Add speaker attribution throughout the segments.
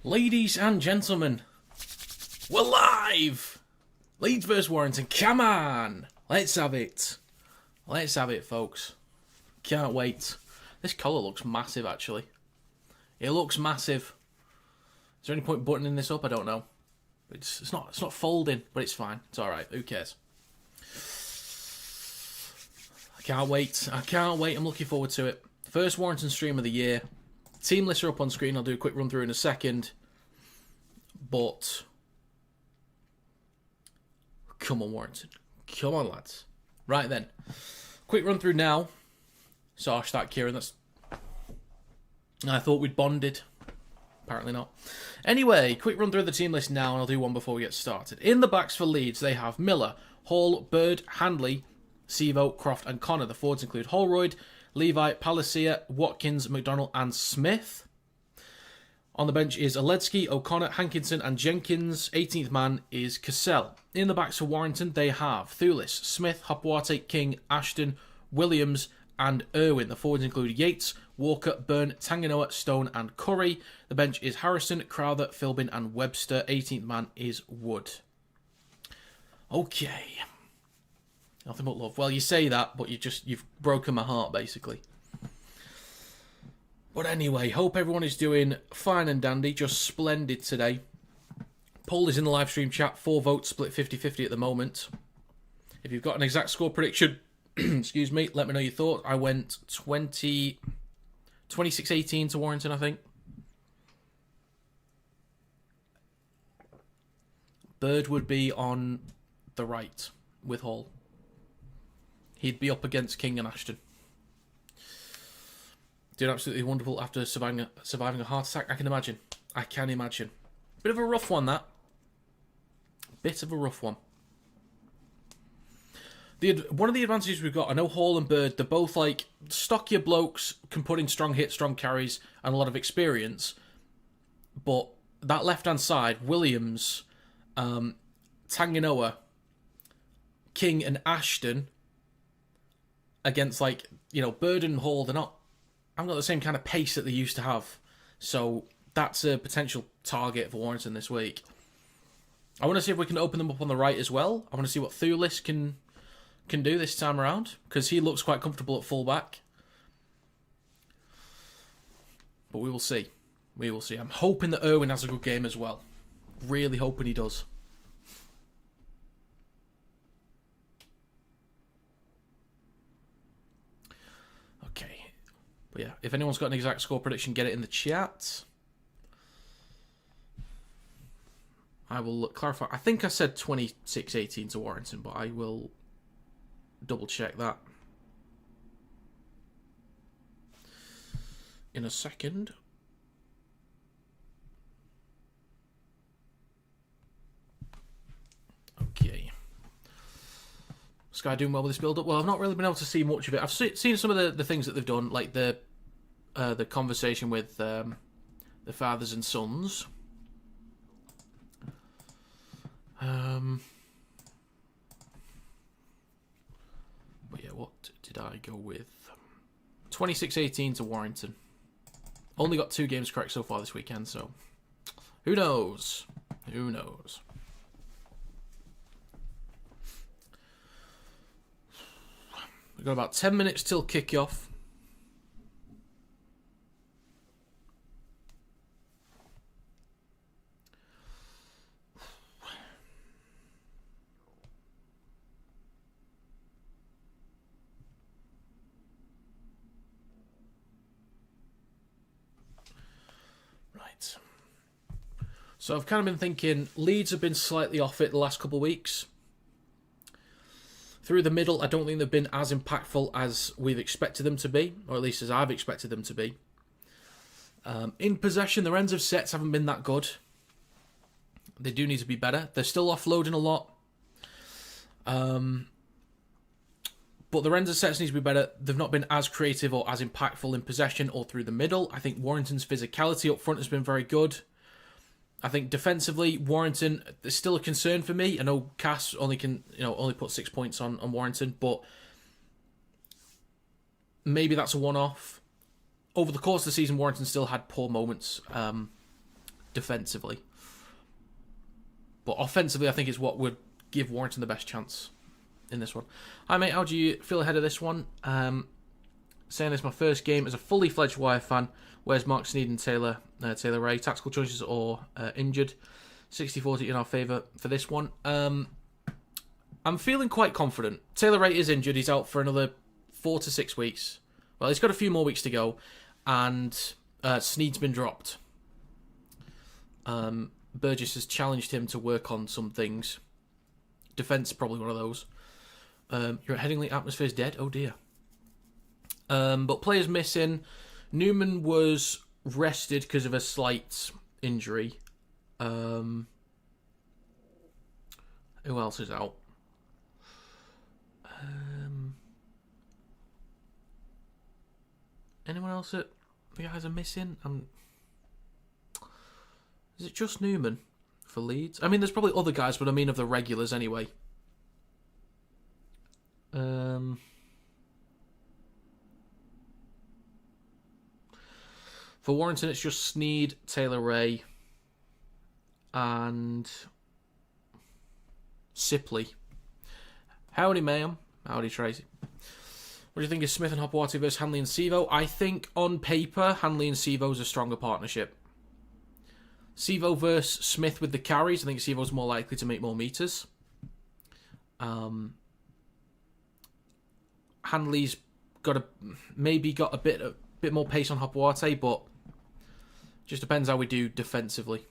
Speaker 1: Ladies and gentlemen, we're live! Leeds vs Warrington, come on! Let's have it. Let's have it, folks. Can't wait. This collar looks massive, actually. It looks massive. Is there any point buttoning this up? I don't know. It's not folding, but it's fine. It's alright. Who cares? I can't wait. I can't wait. I'm looking forward to it. First Warrington stream of the year. Team lists are up on screen. I'll do a quick run through in a second. But come on, Warrington. Come on, lads. Right then. Quick run through now. Sarge that, Kieran. I thought we'd bonded. Apparently not. Anyway, quick run through the team list now, and I'll do one before we get started. In the backs for Leeds, they have Miller, Hall, Bird, Handley, Sevo, Croft, and Connor. The forwards include Holroyd, Levi, Palacia, Watkins, McDonald, and Smith. On the bench is Oledsky, O'Connor, Hankinson, and Jenkins. 18th man is Cassell. In the backs for Warrington, they have Thulis, Smith, Hopwate, King, Ashton, Williams, and Irwin. The forwards include Yates, Walker, Byrne, Tanganoa, Stone, and Curry. The bench is Harrison, Crowther, Philbin, and Webster. 18th man is Wood. Okay. Nothing but love. Well, you say that, but you've broken my heart, basically. But anyway, hope everyone is doing fine and dandy. Just splendid today. Poll is in the live stream chat. 4 votes, split 50-50 at the moment. If you've got an exact score prediction, excuse me, let me know your thoughts. I went 26-18 to Warrington, I think. Bird would be on the right with Hall. He'd be up against King and Ashton. Doing absolutely wonderful after surviving a heart attack. I can imagine. I can imagine. Bit of a rough one, that. Bit of a rough one. One of the advantages we've got, I know Hall and Bird, they're both like stockier blokes, can put in strong hits, strong carries, and a lot of experience. But that left-hand side, Williams, Tanganoa, King, and Ashton, against Bird and Hall, they're not. I've got the same kind of pace that they used to have. So that's a potential target for Warrington this week. I want to see if we can open them up on the right as well. I want to see what Thulis can do this time around, because he looks quite comfortable at fullback. But we will see. We will see. I'm hoping that Irwin has a good game as well. Really hoping he does. Okay. But yeah, if anyone's got an exact score prediction, get it in the chat. I will clarify. I think I said 26-18 to Warrington, but I will double check that in a second. Okay. Sky doing well with this build-up. Well, I've not really been able to see much of it. I've seen some of the things that they've done, like the conversation with the fathers and sons. But yeah, what did I go with? 26-18 to Warrington. Only got 2 games correct so far this weekend, so who knows? Who knows? We've got about 10 minutes till kickoff. Right. So I've kind of been thinking Leeds have been slightly off it the last couple of weeks. Through the middle, I don't think they've been as impactful as we've expected them to be, or at least as I've expected them to be. In possession, their ends of sets haven't been that good. They do need to be better. They're still offloading a lot. But their ends of sets need to be better. They've not been as creative or as impactful in possession or through the middle. I think Warrington's physicality up front has been very good. I think defensively, Warrington is still a concern for me. I know Cass only put 6 points on Warrington, but maybe that's a one-off. Over the course of the season, Warrington still had poor moments. defensively. But offensively, I think it's what would give Warrington the best chance in this one. Hi, mate. How do you feel ahead of this one? Saying this is my first game as a fully fledged Wire fan. Where's Mark Sneed and Taylor Ray? Tactical choices or injured? 60-40 in our favour for this one. I'm feeling quite confident. Taylor Ray is injured. He's out for another 4 to 6 weeks. Well, he's got a few more weeks to go. And Sneed's been dropped. Burgess has challenged him to work on some things. Defence probably one of those. You're at Headingley. Atmosphere's dead. Oh dear. But players missing. Newman was rested because of a slight injury. Who else is out? Anyone else that the guys are missing? Is it just Newman for Leeds? I mean, there's probably other guys, but I mean of the regulars anyway. For Warrington, it's just Sneed, Taylor Ray, and Sipley. Howdy, ma'am. Howdy, Tracy. What do you think of Smith and Hopewati versus Hanley and Sevo? I think on paper, Hanley and Sevo is a stronger partnership. Sevo versus Smith with the carries. I think Sevo's more likely to make more meters. Hanley's got a bit more pace on Hopewati, but just depends how we do defensively.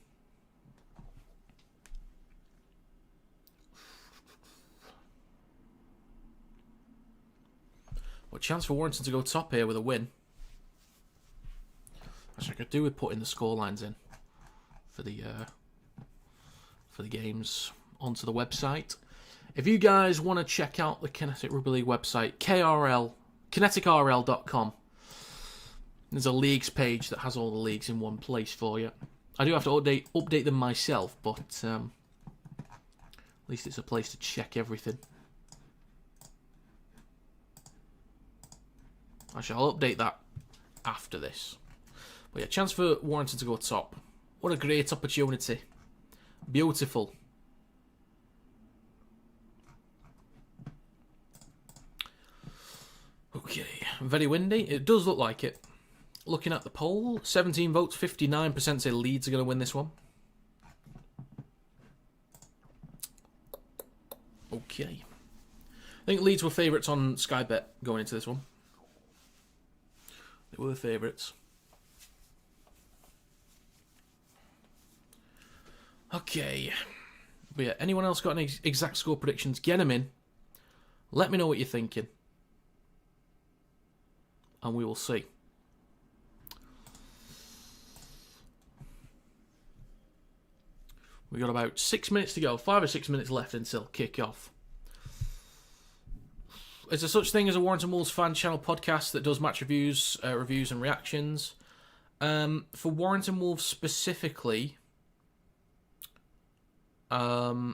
Speaker 1: What chance for Warrington to go top here with a win? Actually, I could do with putting the scorelines in for the games onto the website. If you guys want to check out the Kinetic Rugby League website, KineticRL.com, there's a leagues page that has all the leagues in one place for you. I do have to update them myself, but at least it's a place to check everything. Actually, I'll update that after this. But yeah, chance for Warrington to go top. What a great opportunity. Beautiful. Okay, very windy. It does look like it. Looking at the poll, 17 votes, 59% say Leeds are going to win this one. Okay. I think Leeds were favourites on Sky Bet going into this one. They were favourites. Okay. But yeah, anyone else got any exact score predictions? Get them in. Let me know what you're thinking. And we will see. We've got about 6 minutes to go. 5 or 6 minutes left until kick-off. Is there such thing as a Warrington Wolves fan channel podcast that does match reviews and reactions? For Warrington Wolves specifically, there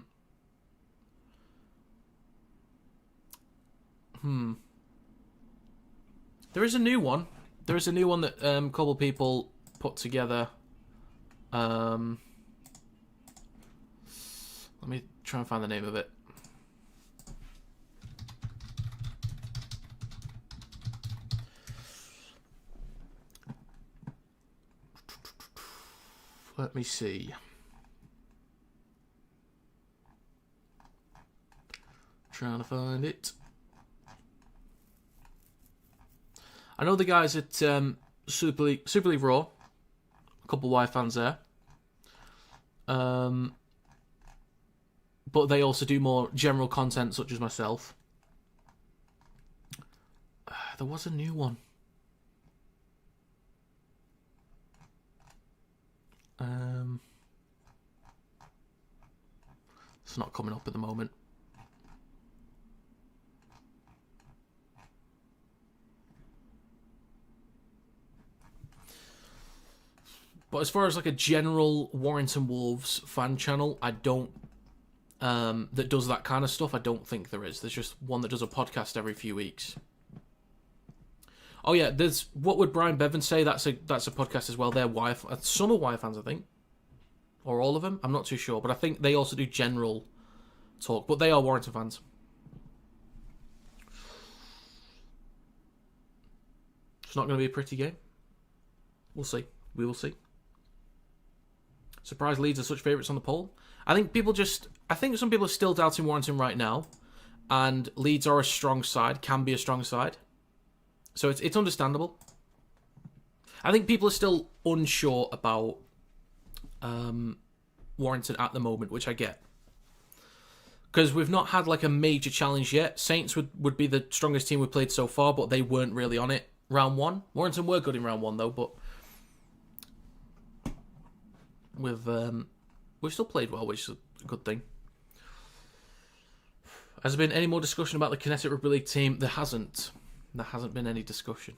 Speaker 1: is a new one. There is a new one that a couple of people put together. Let me try and find the name of it. Let me see. Trying to find it. I know the guys at Super League Raw. A couple of Y fans there. But they also do more general content, such as myself. There was a new one. It's not coming up at the moment. But as far as like a general Warrington Wolves fan channel, I don't that does that kind of stuff. I don't think there is. There's just one that does a podcast every few weeks. Oh yeah, there's What Would Brian Bevan Say? That's a podcast as well. They're some are Wire fans, I think. Or all of them. I'm not too sure. But I think they also do general talk. But they are Warrington fans. It's not going to be a pretty game. We'll see. We will see. Surprised Leeds are such favourites on the poll. I think some people are still doubting Warrington right now. And Leeds are a strong side. Can be a strong side. So it's understandable. I think people are still unsure about Warrington at the moment, which I get. Because we've not had like a major challenge yet. Saints would be the strongest team we've played so far, but they weren't really on it round one. Warrington were good in round one though, but we've still played well, which is a good thing. Has there been any more discussion about the Kinetic Rugby League team? There hasn't. There hasn't been any discussion.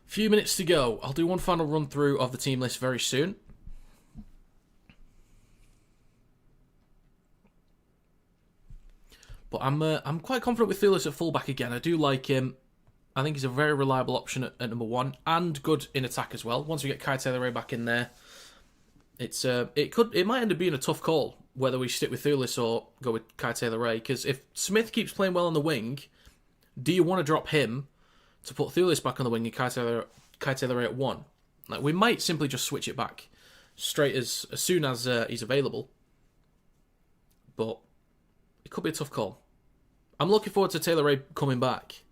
Speaker 1: Few minutes to go. I'll do one final run through of the team list very soon. But I'm quite confident with Thulis at fullback again. I do like him. I think he's a very reliable option at number one and good in attack as well. Once we get KineticRL back in there, it might end up being a tough call whether we stick with Thulis or go with KineticRL. Because if Smith keeps playing well on the wing, do you want to drop him to put Thulis back on the wing and KineticRL at one? Like, we might simply just switch it back straight as soon as he's available. But it could be a tough call. I'm looking forward to Taylor Ray coming back,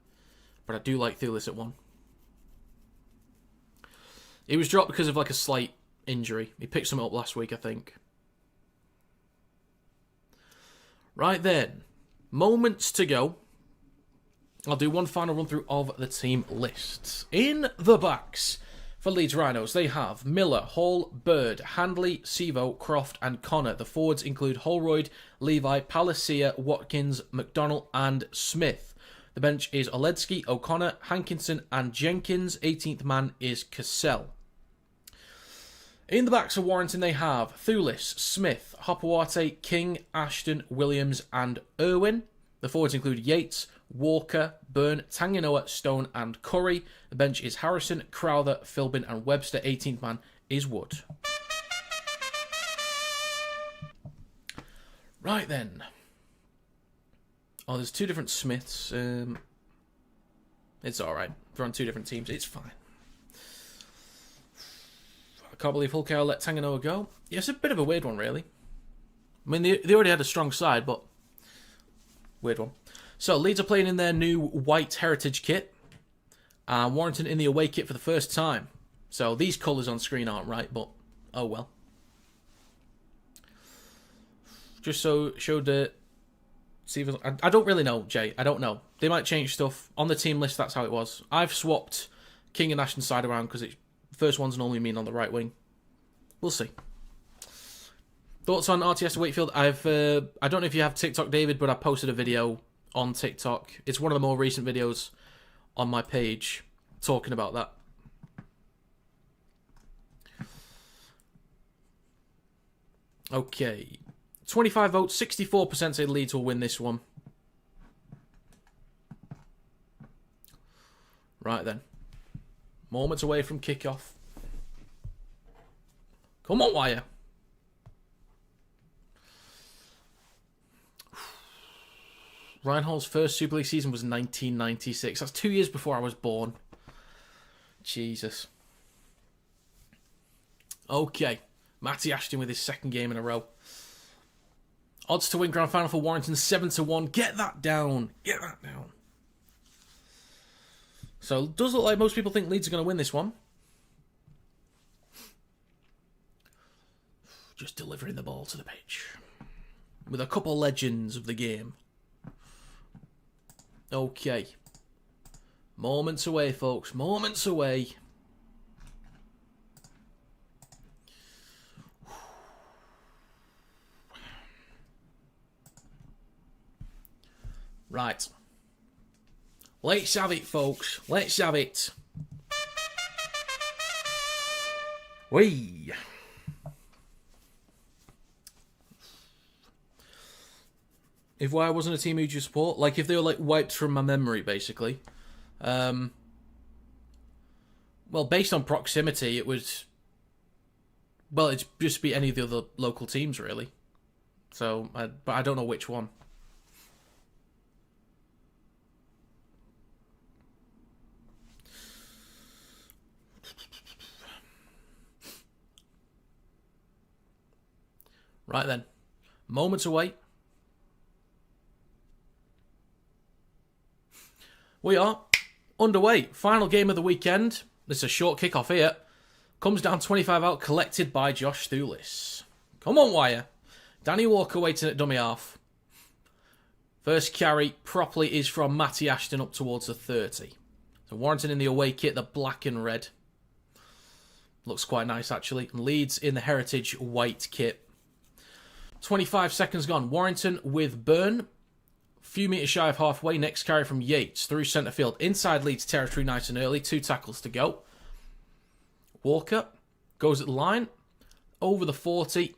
Speaker 1: but I do like Thulis at one. He was dropped because of like a slight injury. He picked something up last week, I think. Right then, moments to go. I'll do one final run through of the team lists. In the backs for Leeds Rhinos, they have Miller, Hall, Bird, Handley, Sevo, Croft and Connor. The forwards include Holroyd, Levi, Palacia, Watkins, McDonnell and Smith. The bench is Oledsky, O'Connor, Hankinson and Jenkins. 18th man is Cassell. In the backs of Warrington, they have Thulis, Smith, Hopawate, King, Ashton, Williams and Irwin. The forwards include Yates, Walker, Byrne, Tanganoa, Stone and Curry. The bench is Harrison, Crowther, Philbin and Webster. 18th man is Wood. Right then. Oh, there's two different Smiths. It's alright. They're on two different teams. It's fine. I can't believe Hull KO let Tanganoa go. Yeah, it's a bit of a weird one, really. I mean, they already had a strong side, but weird one. So, Leeds are playing in their new white heritage kit. And Warrington in the away kit for the first time. So, these colours on screen aren't right, but oh well. Just so showed I don't really know, Jay. I don't know. They might change stuff. On the team list, that's how it was. I've swapped King and Ashton's side around because the first one's normally mean on the right wing. We'll see. Thoughts on RTS to Wakefield? I don't know if you have TikTok, David, but I posted a video on TikTok. It's one of the more recent videos on my page talking about that. Okay. 25 votes, 64% say Leeds will win this one. Right then. Moments away from kickoff. Come on, Wire. Ryan Hall's first Super League season was 1996. That's 2 years before I was born. Jesus. Okay. Matty Ashton with his second game in a row. Odds to win grand final for Warrington 7-1. Get that down. Get that down. So it does look like most people think Leeds are going to win this one. Just delivering the ball to the pitch. With a couple legends of the game. Okay. Moments away, folks. Moments away. Right. Let's have it, folks. Let's have it. Whee! If I wasn't a team who'd you support, like if they were like wiped from my memory, basically. Well, based on proximity, it would Well, it'd just be any of the other local teams, really. So, but I don't know which one. Right then. Moments away. We are underway. Final game of the weekend. This is a short kickoff here. Comes down 25 out, collected by Josh Thulis. Come on, Wire. Danny Walker waiting at dummy half. First carry properly is from Matty Ashton up towards the 30. So Warrington in the away kit, the black and red. Looks quite nice, actually. And Leeds in the heritage white kit. 25 seconds gone. Warrington with Byrne. Few metres shy of halfway. Next carry from Yates through centre field. Inside Leeds territory nice and early. 2 tackles to go. Walker goes at the line. Over the 40.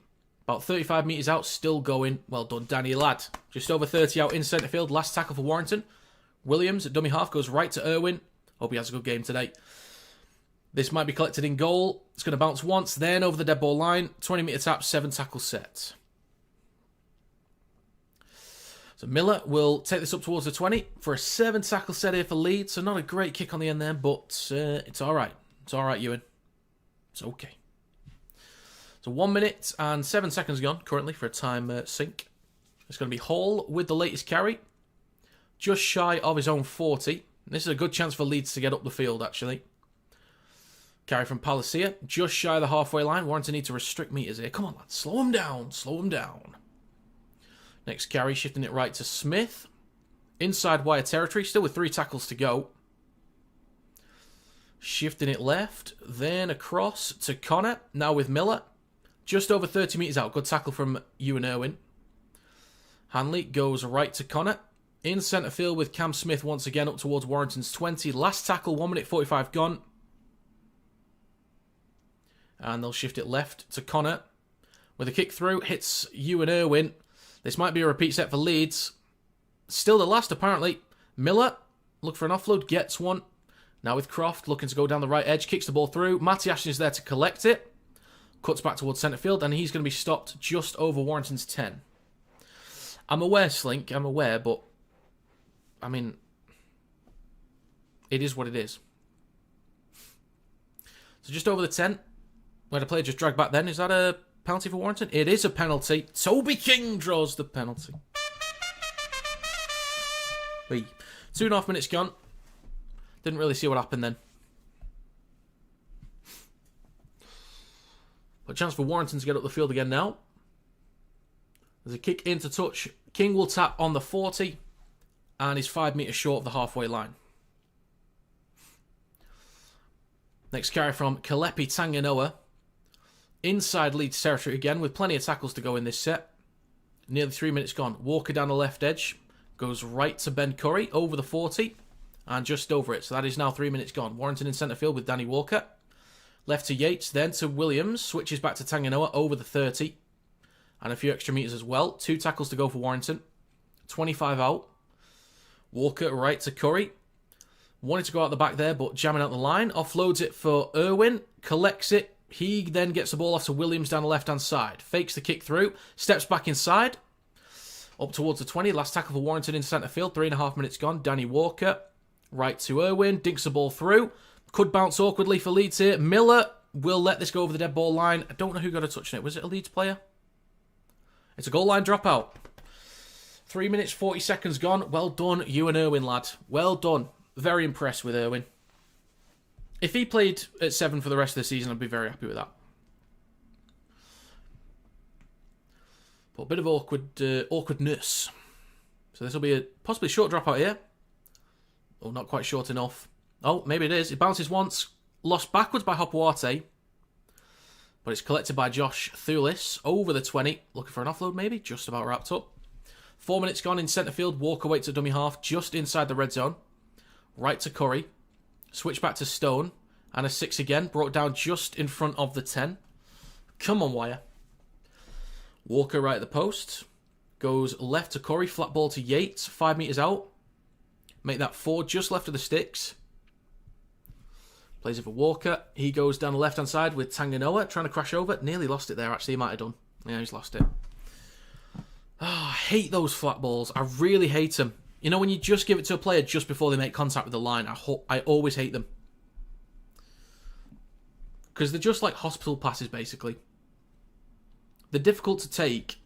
Speaker 1: About 35 metres out. Still going. Well done, Danny Ladd. Just over 30 out in centre field. Last tackle for Warrington. Williams at dummy half goes right to Irwin. Hope he has a good game today. This might be collected in goal. It's going to bounce once. Then over the dead ball line. 20 metre tap. 7 tackle set. So Miller will take this up towards the 20 for a 7 tackle set here for Leeds. So not a great kick on the end there, but it's all right. It's all right, Ewan. It's okay. So 1 minute and 7 seconds gone currently for a time sync. It's going to be Hall with the latest carry. Just shy of his own 40. This is a good chance for Leeds to get up the field, actually. Carry from Palacia. Just shy of the halfway line. Warrington need to restrict meters here. Come on, lads. Slow him down. Slow him down. Next carry, shifting it right to Smith. Inside wire territory, still with 3 tackles to go. Shifting it left, then across to Connor. Now with Miller. Just over 30 metres out. Good tackle from Ewan Irwin. Hanley goes right to Connor. In centre field with Cam Smith once again up towards Warrington's 20. Last tackle, 1 minute 45 gone. And they'll shift it left to Connor. With a kick through, hits Ewan Irwin. This might be a repeat set for Leeds. Still the last, apparently. Miller, look for an offload, gets one. Now with Croft, looking to go down the right edge, kicks the ball through. Matty Ashton is there to collect it. Cuts back towards centre field, and he's going to be stopped just over Warrington's 10. I'm aware, Slink, I'm aware, but, I mean, it is what it is. So just over the 10. Where the player just dragged back then. Is that a penalty for Warrington? It is a penalty. Toby King draws the penalty. 2.5 minutes gone. Didn't really see what happened then. But chance for Warrington to get up the field again now. There's a kick into touch. King will tap on the 40. And is 5 metres short of the halfway line. Next carry from Kalepi Tanganoa. Inside Leeds territory again, with plenty of tackles to go in this set. Nearly 3 minutes gone. Walker down the left edge. Goes right to Ben Curry, over the 40. And just over it. So that is now 3 minutes gone. Warrington in centre field with Danny Walker. Left to Yates, then to Williams. Switches back to Tanganoa, over the 30. And a few extra metres as well. 2 tackles to go for Warrington. 25 out. Walker right to Curry. Wanted to go out the back there, but jamming out the line. Offloads it for Irwin. Collects it. He then gets the ball off to Williams down the left-hand side. Fakes the kick through. Steps back inside. Up towards the 20. Last tackle for Warrington in centre field. 3.5 minutes gone. Danny Walker. Right to Irwin. Dinks the ball through. Could bounce awkwardly for Leeds here. Miller will let this go over the dead ball line. I don't know who got a touch on it. Was it a Leeds player? It's a goal line dropout. 3 minutes, 40 seconds gone. Well done, Ewan Irwin, lad. Well done. Very impressed with Irwin. If he played at 7 for the rest of the season, I'd be very happy with that. But a bit of awkwardness. So this will be a possibly short dropout here. Oh, not quite short enough. Oh, maybe it is. It bounces once. Lost backwards by Hopwarte. But it's collected by Josh Thulis. Over the 20. Looking for an offload maybe. Just about wrapped up. 4 minutes gone in centre field. Walker waits at dummy half. Just inside the red zone. Right to Curry. Switch back to Stone. And a 6 again. Brought down just in front of the 10. Come on, Wire. Walker right at the post. Goes left to Curry. Flat ball to Yates. 5 metres out. Make that 4 just left of the sticks. Plays it for Walker. He goes down the left-hand side with Tanganoa, trying to crash over. Nearly lost it there, actually. He might have done. Yeah, he's lost it. Oh, I hate those flat balls. I really hate them. You know, when you just give it to a player just before they make contact with the line, I always hate them. Because they're just like hospital passes, basically. They're difficult to take.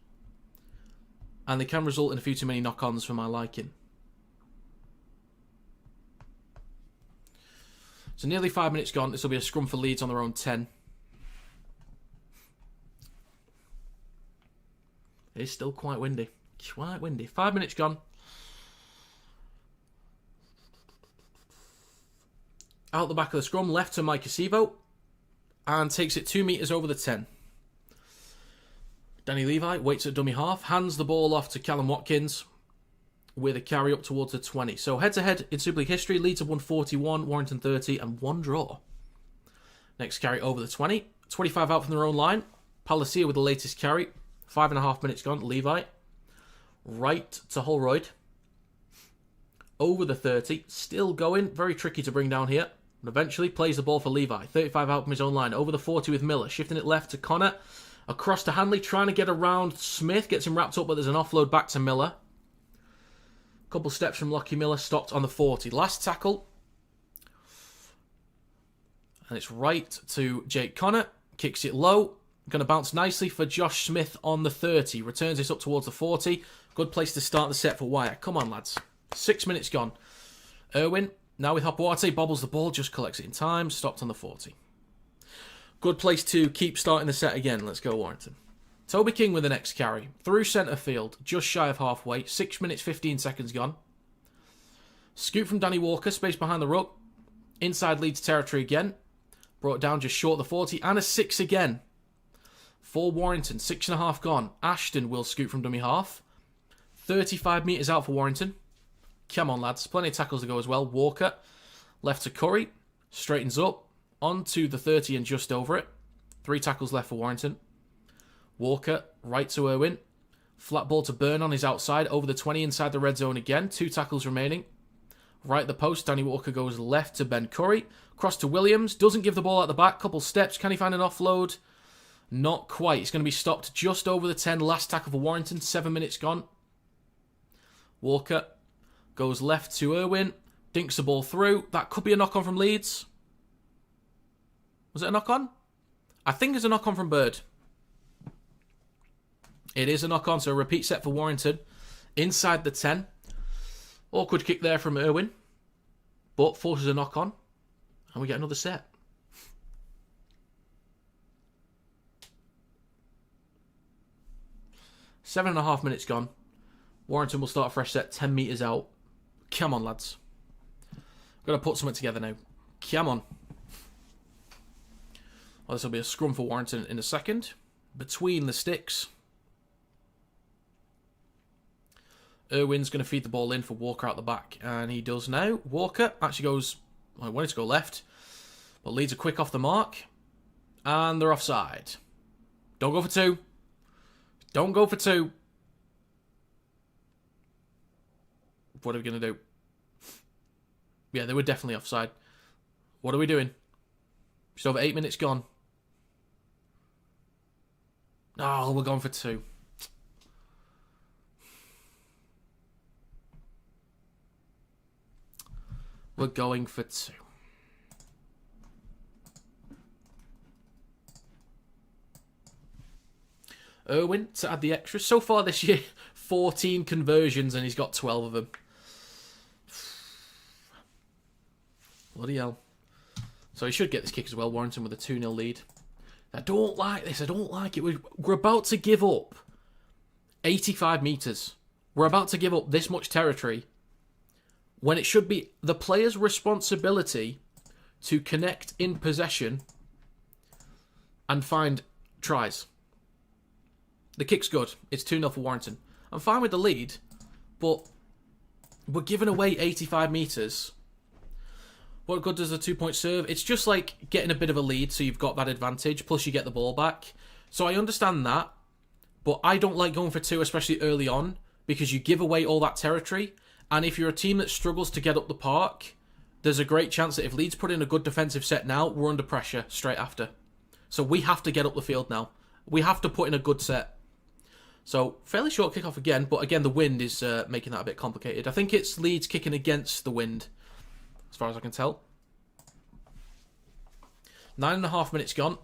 Speaker 1: And they can result in a few too many knock-ons for my liking. So nearly 5 minutes gone. This will be a scrum for Leeds on their own 10. It is still quite windy. Quite windy. 5 minutes gone. Out the back of the scrum, left to Mike Acevo. And takes it 2 metres over the 10. Danny Levi waits at dummy half. Hands the ball off to Callum Watkins. With a carry up towards the 20. So head-to-head in Super League history, Leeds have won 41, Warrington 30, and 1 draw. Next carry over the 20. 25 out from their own line. Palacia with the latest carry. 5.5 minutes gone. Levi. Right to Holroyd. Over the 30. Still going. Very tricky to bring down here. But eventually plays the ball for Levi. 35 out from his own line. Over the 40 with Miller. Shifting it left to Connor. Across to Hanley. Trying to get around Smith. Gets him wrapped up, but there's an offload back to Miller. Couple steps from Lockie Miller, stopped on the 40. Last tackle. And it's right to Jake Connor. Kicks it low. Going to bounce nicely for Josh Smith on the 30. Returns this up towards the 40. Good place to start the set for Wire. Come on, lads. 6 minutes gone. Irwin, now with Hopawate, bobbles the ball, just collects it in time. Stopped on the 40. Good place to keep starting the set again. Let's go, Warrington. Toby King with the next carry. Through centre field, just shy of halfway. 6 minutes, 15 seconds gone. Scoop from Danny Walker, space behind the ruck. Inside Leeds territory again. Brought down just short of the 40. And a 6 again. For Warrington, 6.5 gone. Ashton will scoop from dummy half. 35 metres out for Warrington. Come on, lads. Plenty of tackles to go as well. Walker, left to Curry. Straightens up. Onto the 30 and just over it. 3 tackles left for Warrington. Walker, right to Irwin. Flat ball to Byrne on his outside. Over the 20 inside the red zone again. 2 tackles remaining. Right at the post. Danny Walker goes left to Ben Curry. Cross to Williams. Doesn't give the ball out the back. Couple steps. Can he find an offload? Not quite. It's going to be stopped just over the 10. Last tackle for Warrington. 7 minutes gone. Walker goes left to Irwin. Dinks the ball through. That could be a knock-on from Leeds. Was it a knock-on? I think it's a knock-on from Bird. It is a knock-on, so a repeat set for Warrington. Inside the 10. Awkward kick there from Irwin. But forces a knock-on. And we get another set. Seven and a half minutes gone. Warrington will start a fresh set 10 metres out. Come on, lads. Got to put something together now. Come on. Well, this will be a scrum for Warrington in a second. Between the sticks. Irwin's going to feed the ball in for Walker out the back. And he does now. Walker actually goes... I wanted to go left. But Leeds are quick off the mark. And they're offside. Don't go for 2. Don't go for 2. What are we going to do? Yeah, they were definitely offside. What are we doing? Just over 8 minutes gone. Oh, we're going for 2. We're going for 2. Irwin to add the extras. So far this year, 14 conversions and he's got 12 of them. Bloody hell. So he should get this kick as well. Warrington with a 2-0 lead. I don't like this. I don't like it. We're about to give up 85 metres. We're about to give up this much territory when it should be the player's responsibility to connect in possession and find tries. The kick's good. It's 2-0 for Warrington. I'm fine with the lead, but we're giving away 85 metres. What good does a 2-point serve? It's just like getting a bit of a lead, so you've got that advantage, plus you get the ball back. So I understand that, but I don't like going for 2, especially early on, because you give away all that territory, and if you're a team that struggles to get up the park, there's a great chance that if Leeds put in a good defensive set now, we're under pressure straight after. So we have to get up the field now. We have to put in a good set. So, fairly short kickoff again, but again, the wind is making that a bit complicated. I think it's Leeds kicking against the wind, as far as I can tell. 9.5 minutes gone.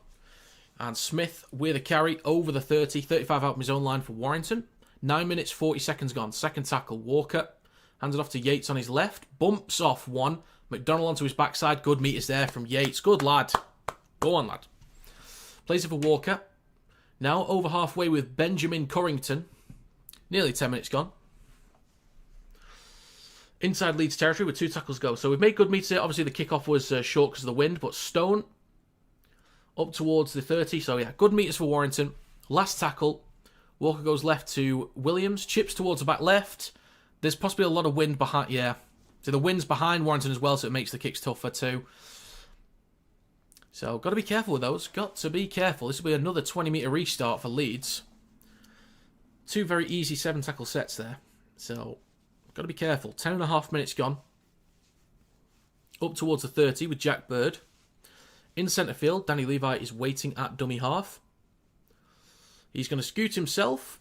Speaker 1: And Smith with a carry over the 30. 35 out from his own line for Warrington. 9 minutes, 40 seconds gone. Second tackle, Walker. Hands it off to Yates on his left. Bumps off one. McDonald onto his backside. Good meters there from Yates. Good lad. Go on, lad. Plays it for Walker. Now over halfway with Benjamin Corrington. Nearly 10 minutes gone. Inside Leeds territory with 2 tackles go. So we've made good meters here. Obviously the kickoff was short because of the wind. But Stone up towards the 30. So yeah, good meters for Warrington. Last tackle. Walker goes left to Williams. Chips towards the back left. There's possibly a lot of wind behind. Yeah. So the wind's behind Warrington as well. So it makes the kicks tougher too. So, got to be careful with those. Got to be careful. This will be another 20-metre restart for Leeds. 2 very easy 7-tackle sets there. So, got to be careful. 10.5 minutes gone. Up towards the 30 with Jack Bird. In centre field, Danny Levi is waiting at dummy half. He's going to scoot himself.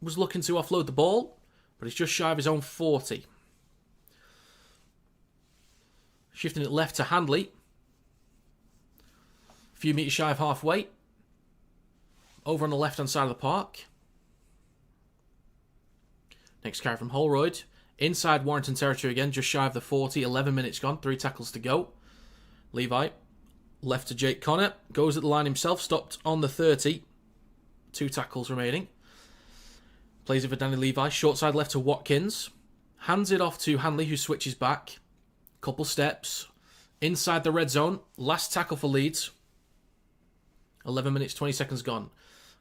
Speaker 1: Was looking to offload the ball, but he's just shy of his own 40. Shifting it left to Handley. A few metres shy of halfway. Over on the left-hand side of the park. Next carry from Holroyd. Inside Warrington territory again, just shy of the 40. 11 minutes gone, 3 tackles to go. Levi, left to Jake Connor. Goes at the line himself, stopped on the 30. 2 tackles remaining. Plays it for Danny Levi. Short side left to Watkins. Hands it off to Hanley, who switches back. Couple steps. Inside the red zone. Last tackle for Leeds. 11 minutes, 20 seconds gone.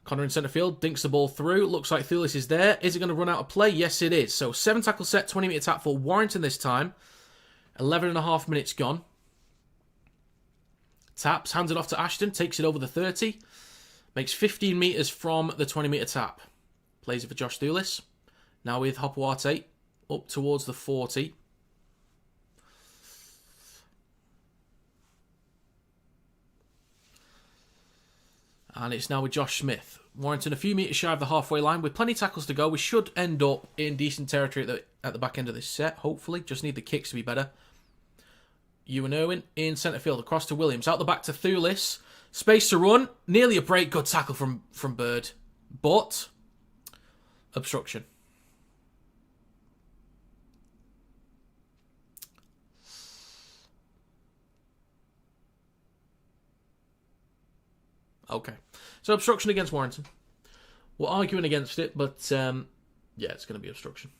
Speaker 1: Connor in centre field, dinks the ball through. Looks like Thulis is there. Is it going to run out of play? Yes, it is. So 7 tackle set, 20 metre tap for Warrington this time. 11.5 minutes gone. Taps, hands it off to Ashton, takes it over the 30. Makes 15 metres from the 20 metre tap. Plays it for Josh Thulis. Now with Hopewarte up towards the 40. And it's now with Josh Smith. Warrington a few metres shy of the halfway line. With plenty of tackles to go, we should end up in decent territory at the back end of this set, hopefully. Just need the kicks to be better. Ewan Irwin in centre field. Across to Williams. Out the back to Thulis. Space to run. Nearly a break. Good tackle from Bird. But obstruction. Okay. So obstruction against Warrington. We're arguing against it, but yeah, it's going to be obstruction.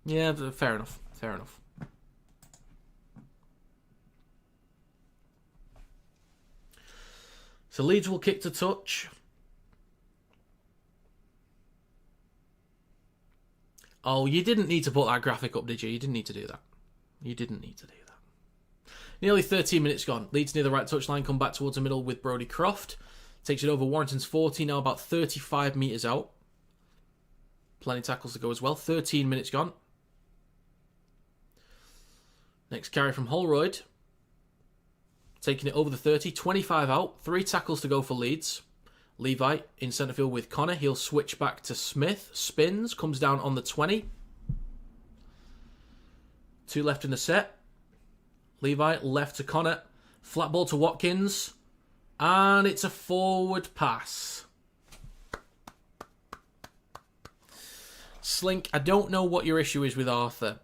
Speaker 1: Yeah, fair enough. Fair enough. So Leeds will kick to touch. Oh, you didn't need to put that graphic up, did you? You didn't need to do that. You didn't need to do that. Nearly 13 minutes gone. Leeds near the right touchline, come back towards the middle with Brodie Croft. Takes it over Warrington's 40, now about 35 metres out. Plenty of tackles to go as well. 13 minutes gone. Next carry from Holroyd. Taking it over the 30, 25 out. 3 tackles to go for Leeds. Levi in centre field with Connor. He'll switch back to Smith. Spins, comes down on the 20. 2 left in the set. Levi left to Connor. Flat ball to Watkins. And it's a forward pass. Slink, I don't know what your issue is with Arthur.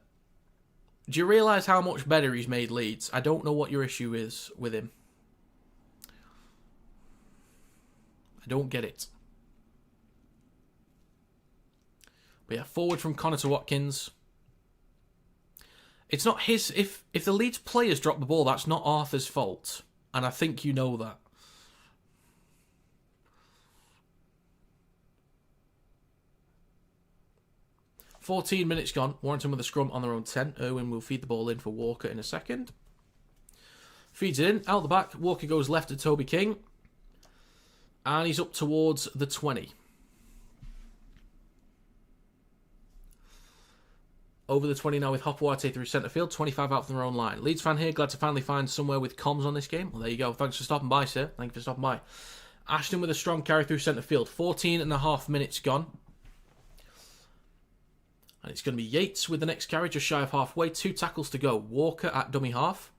Speaker 1: Do you realise how much better he's made Leeds? I don't know what your issue is with him. I don't get it. But yeah, forward from Connor to Watkins. It's not his... If the Leeds players drop the ball, that's not Arthur's fault. And I think you know that. "14 minutes gone. Warrington with a scrum on their own 10. Irwin will feed the ball in for Walker in a second. Feeds it in. Out the back. Walker goes left to Toby King. And he's up towards the 20. over the 20 now with Hopawate through centre field, 25 out from their own line. Leeds fan here, glad to finally find somewhere with comms on this game. Well, there you go. Thanks for stopping by, sir. Thank you for stopping by. Ashton with a strong carry through centre field, 14.5 minutes gone. And it's going to be Yates with the next carry, just shy of halfway. 2 tackles to go. Walker at dummy half.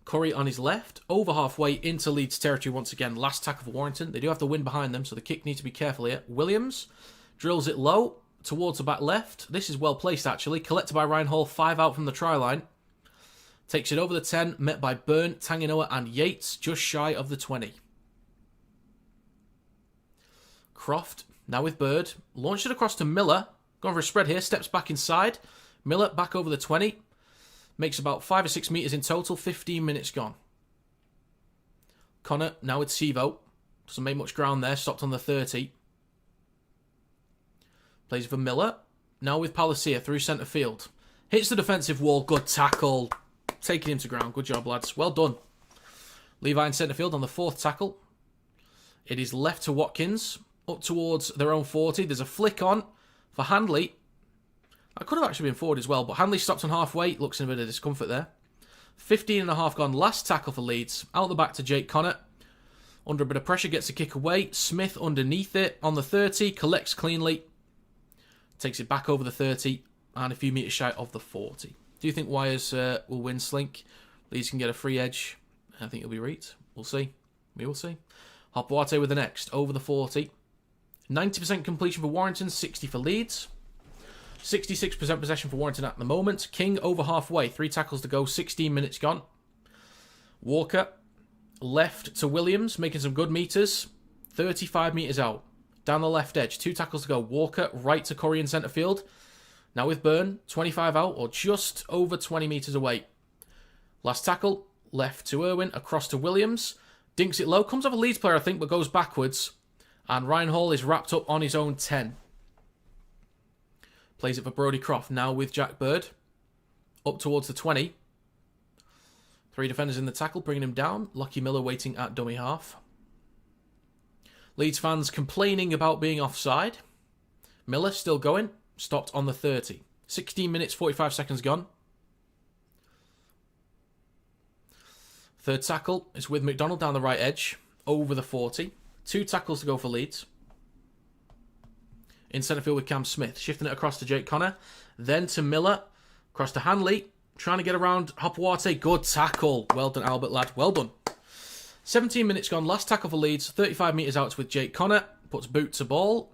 Speaker 1: Curry on his left, over halfway into Leeds territory once again. Last tackle for Warrington. They do have the wind behind them, so the kick needs to be careful here. Williams drills it low towards the back left. This is well placed, actually. Collected by Ryan Hall, 5 out from the try line. Takes it over the 10, met by Byrne, Tanginoa and Yates, just shy of the 20. Croft, now with Bird. Launched it across to Miller. Going for a spread here, steps back inside. Miller back over the 20. Makes about 5 or 6 metres in total, 15 minutes gone. Connor, now with Sivo. Doesn't make much ground there, stopped on the 30. Plays for Miller. Now with Palacia through centre field. Hits the defensive wall, good tackle. Taking him to ground, good job lads, well done. Levi in centre field on the 4th tackle. It is left to Watkins, up towards their own 40. There's a flick on for Handley. I could have actually been forward as well, but Handley stopped on halfway. Looks in a bit of discomfort there. 15.5 gone. Last tackle for Leeds. Out the back to Jake Connor. Under a bit of pressure, gets a kick away. Smith underneath it on the 30. Collects cleanly. Takes it back over the 30. And a few metres shy of the 40. Do you think Wires will win Slink? Leeds can get a free edge. I think it'll be Reet. We'll see. We will see. Hopawate with the next. Over the 40. 90% completion for Warrington. 60 for Leeds. 66% possession for Warrington at the moment. King over halfway. 3 tackles to go. 16 minutes gone. Walker left to Williams. Making some good metres. 35 metres out. Down the left edge. 2 tackles to go. Walker right to Curry in centre field. Now with Byrne. 25 out or just over 20 metres away. Last tackle. Left to Irwin. Across to Williams. Dinks it low. Comes off a Leeds player I think but goes backwards. And Ryan Hall is wrapped up on his own 10. Plays it for Brodie Croft, now with Jack Bird. Up towards the 20. 3 defenders in the tackle, bringing him down. Lockie Miller waiting at dummy half. Leeds fans complaining about being offside. Miller still going. Stopped on the 30. 16 minutes, 45 seconds gone. 3rd tackle is with McDonald down the right edge. Over the 40. 2 tackles to go for Leeds. In centre field with Cam Smith. Shifting it across to Jake Connor. Then to Miller. Across to Hanley. Trying to get around Hopawate. Good tackle. Well done, Albert, lad. Well done. 17 minutes gone. Last tackle for Leeds. 35 metres out with Jake Connor. Puts boot to ball.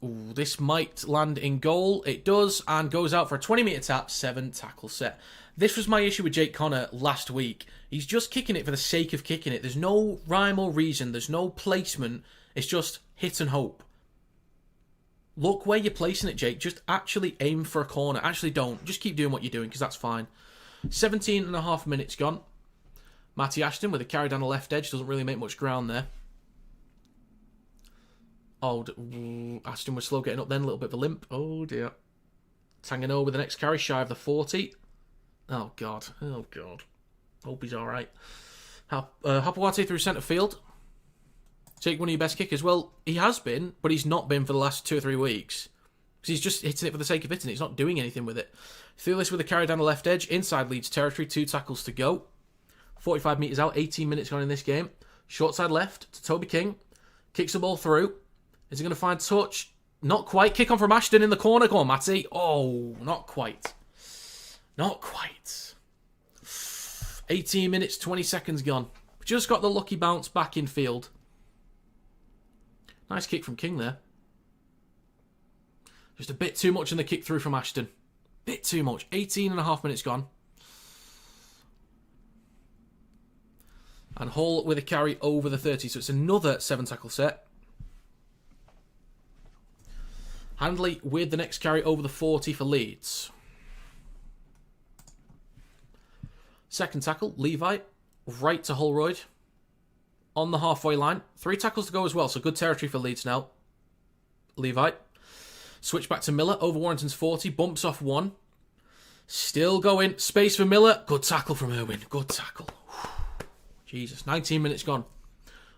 Speaker 1: Ooh, this might land in goal. It does. And goes out for a 20-metre tap. 7 tackle set. This was my issue with Jake Connor last week. He's just kicking it for the sake of kicking it. There's no rhyme or reason. There's no placement. It's just hit and hope. Look where you're placing it, Jake. Just actually aim for a corner. Actually don't. Just keep doing what you're doing because that's fine. 17.5 minutes gone. Matty Ashton with a carry down the left edge. Doesn't really make much ground there. Oh, Ashton was slow getting up then. A little bit of a limp. Oh, dear. Tanganoa with the next carry. Shy of the 40. Oh, God. Oh, God. Hope he's all right. Hopawate through centre field. Take one of your best kickers. Well, he has been, but he's not been for the last 2 or 3 weeks. Because he's just hitting it for the sake of hitting it. He's not doing anything with it. Thewlis with a carry down the left edge. Inside Leeds territory. 2 tackles to go. 45 metres out. 18 minutes gone in this game. Short side left to Toby King. Kicks the ball through. Is he going to find touch? Not quite. Kick on from Ashton in the corner. Go on, Matty. Oh, not quite. Not quite. 18 minutes, 20 seconds gone. Just got the lucky bounce back in field. Nice kick from King there. Just a bit too much in the kick through from Ashton. Bit too much. 18.5 minutes gone. And Hall with a carry over the 30. So it's another 7 tackle set. Handley with the next carry over the 40 for Leeds. Second tackle, Levi. Right to Holroyd. On the halfway line. 3 tackles to go as well, so good territory for Leeds now. Levi. Switch back to Miller. Over Warrington's 40. Bumps off 1. Still going. Space for Miller. Good tackle from Irwin. Good tackle. Jesus. 19 minutes gone.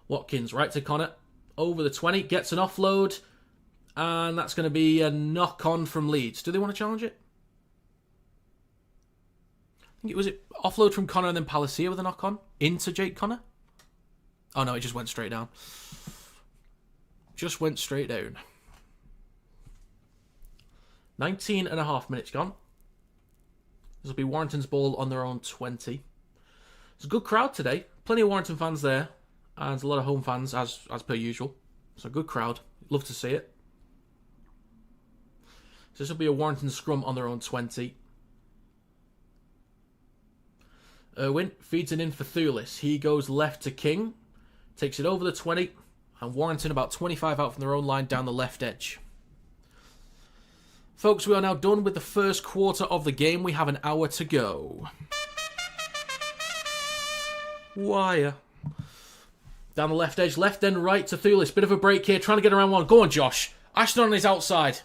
Speaker 1: Watkins right to Connor. Over the 20. Gets an offload. And that's going to be a knock-on from Leeds. Do they want to challenge it? I think it was offload from Connor and then Palacia with a knock-on into Jake Connor. Oh no, it just went straight down. Just went straight down. 19.5 minutes gone. This will be Warrington's ball on their own 20. It's a good crowd today. Plenty of Warrington fans there. And a lot of home fans, as per usual. So a good crowd. Love to see it. So this will be a Warrington scrum on their own 20. Irwin feeds it in for Thulis. He goes left to King. Takes it over the 20. And Warrington about 25 out from their own line down the left edge. Folks, we are now done with the first quarter of the game. We have an hour to go. Wire. Down the left edge, left then right to Thulis. Bit of a break here, trying to get around one. Go on, Josh. Ashton on his outside.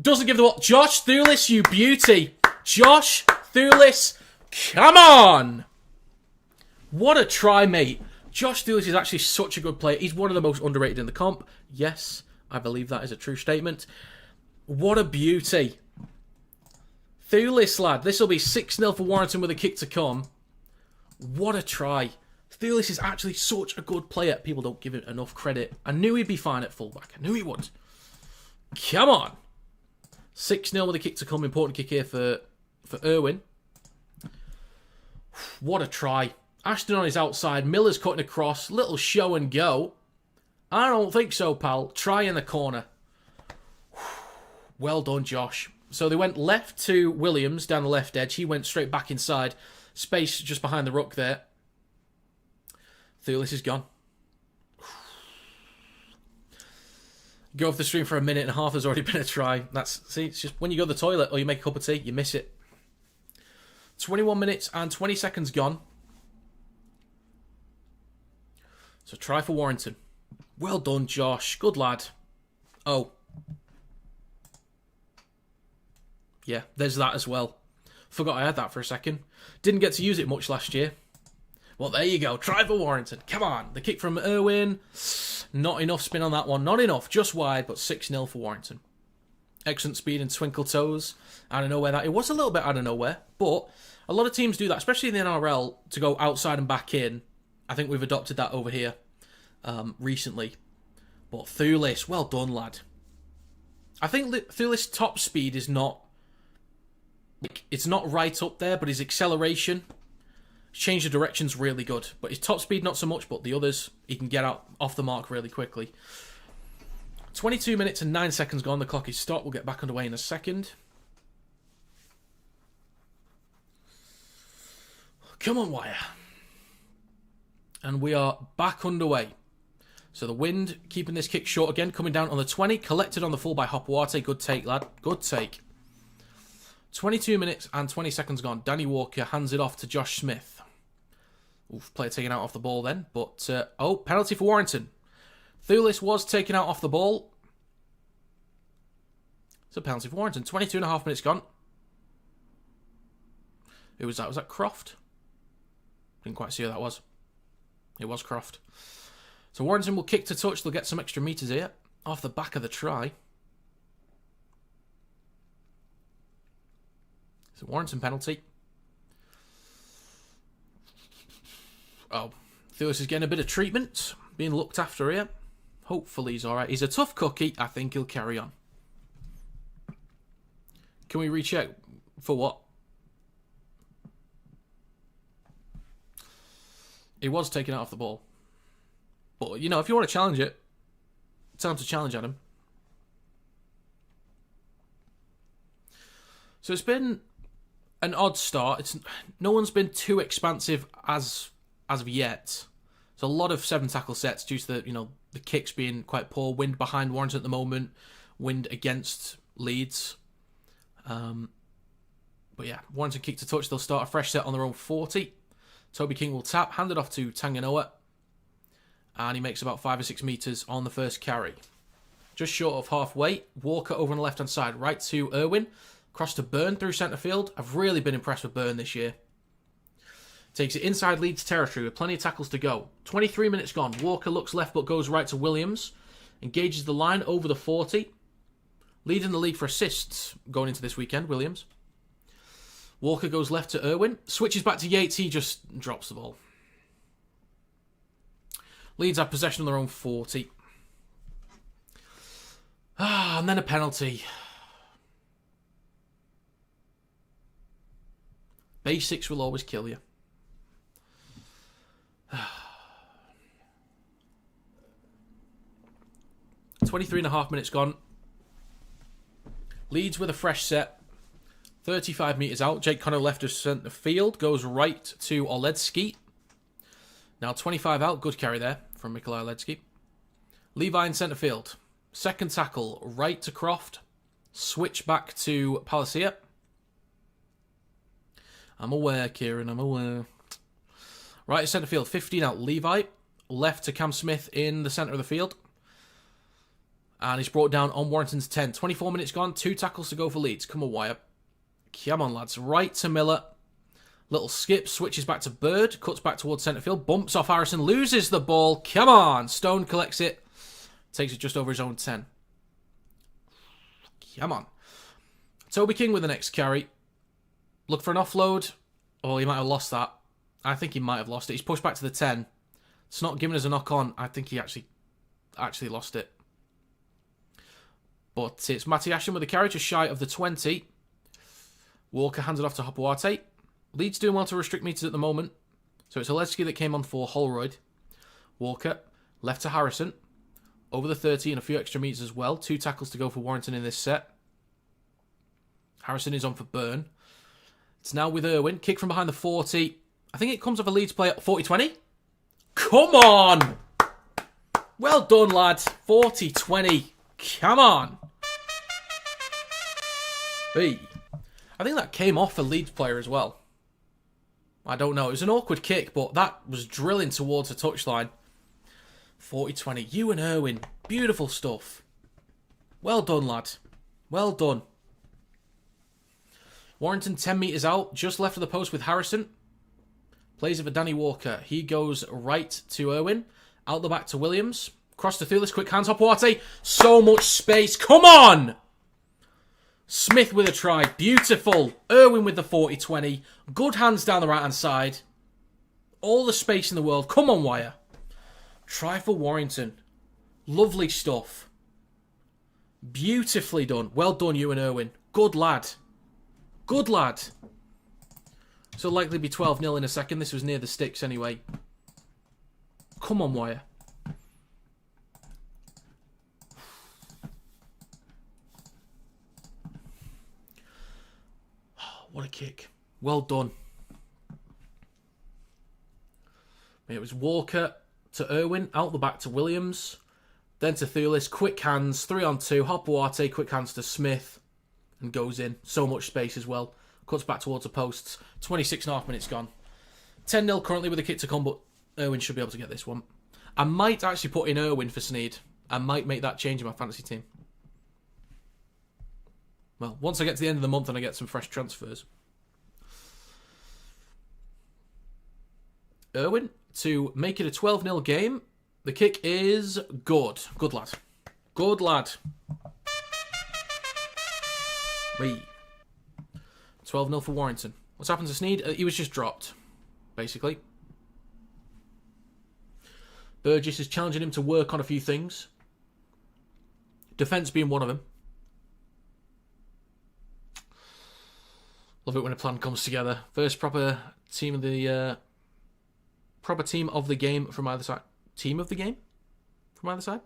Speaker 1: Doesn't give the ball. Josh Thulis, you beauty. Josh Thulis, come on. What a try, mate. Josh Thulis is actually such a good player. He's one of the most underrated in the comp. Yes, I believe that is a true statement. What a beauty. Thulis, lad. This will be 6-0 for Warrington with a kick to come. What a try. Thulis is actually such a good player. People don't give him enough credit. I knew he'd be fine at fullback. I knew he would. Come on. 6-0 with a kick to come. Important kick here for Irwin. What a try. Ashton on his outside. Miller's cutting across. Little show and go. I don't think so, pal. Try in the corner. Well done, Josh. So they went left to Williams down the left edge. He went straight back inside. Space just behind the ruck there. Thulis is gone. Go off the stream for a minute and a half. There's already been a try. See, it's just when you go to the toilet or you make a cup of tea, you miss it. 21 minutes and 20 seconds gone. So try for Warrington. Well done, Josh. Good lad. Oh. Yeah, there's that as well. Forgot I had that for a second. Didn't get to use it much last year. Well, there you go. Try for Warrington. Come on. The kick from Irwin. Not enough spin on that one. Not enough. Just wide, but 6-0 for Warrington. Excellent speed and twinkle toes. Out of nowhere. It was a little bit out of nowhere, but a lot of teams do that, especially in the NRL, to go outside and back in. I think we've adopted that over here recently. But Thulis, well done, lad. I think Thulis' top speed is not... It's not right up there, but his acceleration, change of direction's really good. But his top speed, not so much, but the others, he can get out off the mark really quickly. 22 minutes and 9 seconds gone. The clock is stopped. We'll get back underway in a second. Come on, Wire. And we are back underway. So the wind, keeping this kick short again, coming down on the 20. Collected on the full by Hopawate. Good take, lad. Good take. 22 minutes and 20 seconds gone. Danny Walker hands it off to Josh Smith. Oof, player taken out off the ball then. But, penalty for Warrington. Thulis was taken out off the ball. It's a penalty for Warrington. 22.5 minutes gone. Who was that? Was that Croft? Didn't quite see who that was. It was Croft. So Warrington will kick to touch. They'll get some extra metres here. Off the back of the try. It's a Warrington penalty. Oh, Thulis is getting a bit of treatment. Being looked after here. Hopefully he's alright. He's a tough cookie. I think he'll carry on. Can we recheck for what? He was taken out off the ball. But, you know, if you want to challenge it, time to challenge at him. So it's been an odd start. No one's been too expansive as of yet. It's a lot of 7 tackle sets due to the kicks being quite poor. Wind behind Warrington at the moment. Wind against Leeds. But yeah, Warrington kick to touch. They'll start a fresh set on their own 40. Toby King will tap, hand it off to Tanganoa. And he makes about 5 or 6 metres on the first carry. Just short of halfway. Walker over on the left-hand side. Right to Irwin. Cross to Byrne through centre field. I've really been impressed with Byrne this year. Takes it inside Leeds territory with plenty of tackles to go. 23 minutes gone. Walker looks left but goes right to Williams. Engages the line over the 40. Leading the league for assists going into this weekend, Williams. Walker goes left to Irwin. Switches back to Yates. He just drops the ball. Leeds have possession on their own 40. And then a penalty. Basics will always kill you. 23.5 minutes gone. Leeds with a fresh set. 35 metres out. Jake Connor left of centre field. Goes right to Oledzki. Now 25 out. Good carry there from Mikolaj Oledzki. Levi in centre field. Second tackle. Right to Croft. Switch back to Palacia. I'm aware, Kieran. I'm aware. Right to centre field. 15 out. Levi. Left to Cam Smith in the centre of the field. And he's brought down on Warrington's 10. 24 minutes gone. 2 tackles to go for Leeds. Come on, Wyatt. Come on, lads. Right to Miller. Little skip. Switches back to Bird. Cuts back towards centre field. Bumps off Harrison. Loses the ball. Come on. Stone collects it. Takes it just over his own 10. Come on. Toby King with the next carry. Look for an offload. Oh, he might have lost that. I think he might have lost it. He's pushed back to the 10. It's not giving us a knock on. I think he actually lost it. But it's Matty Ashton with the carry, just shy of the 20. Walker hands it off to Hopoate. Leeds doing well to restrict meters at the moment. So it's Oledzki that came on for Holroyd. Walker, left to Harrison. Over the 30 and a few extra meters as well. 2 tackles to go for Warrington in this set. Harrison is on for Byrne. It's now with Irwin. Kick from behind the 40. I think it comes off a Leeds player. 40-20. Come on! Well done, lads. 40-20. Come on. Hey. I think that came off a Leeds player as well. I don't know. It was an awkward kick, but that was drilling towards the touchline. 40-20. You and Irwin. Beautiful stuff. Well done, lad. Well done. Warrington 10 metres out. Just left of the post with Harrison. Plays it for Danny Walker. He goes right to Irwin. Out the back to Williams. Cross to Thulis. Quick hands. Hopoate. So much space. Come on! Smith with a try. Beautiful. Irwin with the 40-20. Good hands down the right-hand side. All the space in the world. Come on, Wire. Try for Warrington. Lovely stuff. Beautifully done. Well done, you and Irwin. Good lad. Good lad. So likely be 12-0 in a second. This was near the sticks anyway. Come on, Wire. What a kick. Well done. It was Walker to Irwin. Out the back to Williams. Then to Thulis. Quick hands. 3-on-2. Hopoate. Quick hands to Smith. And goes in. So much space as well. Cuts back towards the posts. 26.5 minutes gone. 10-0 currently with a kick to come, but Irwin should be able to get this one. I might actually put in Irwin for Sneed. I might make that change in my fantasy team. Well, once I get to the end of the month and I get some fresh transfers. Irwin to make it a 12-0 game. The kick is good. Good lad. Good lad. Wait. 12-0 for Warrington. What's happened to Sneed? He was just dropped, basically. Burgess is challenging him to work on a few things. Defence being one of them. Love it when a plan comes together. First proper team of the game from either side. Team of the game from either side.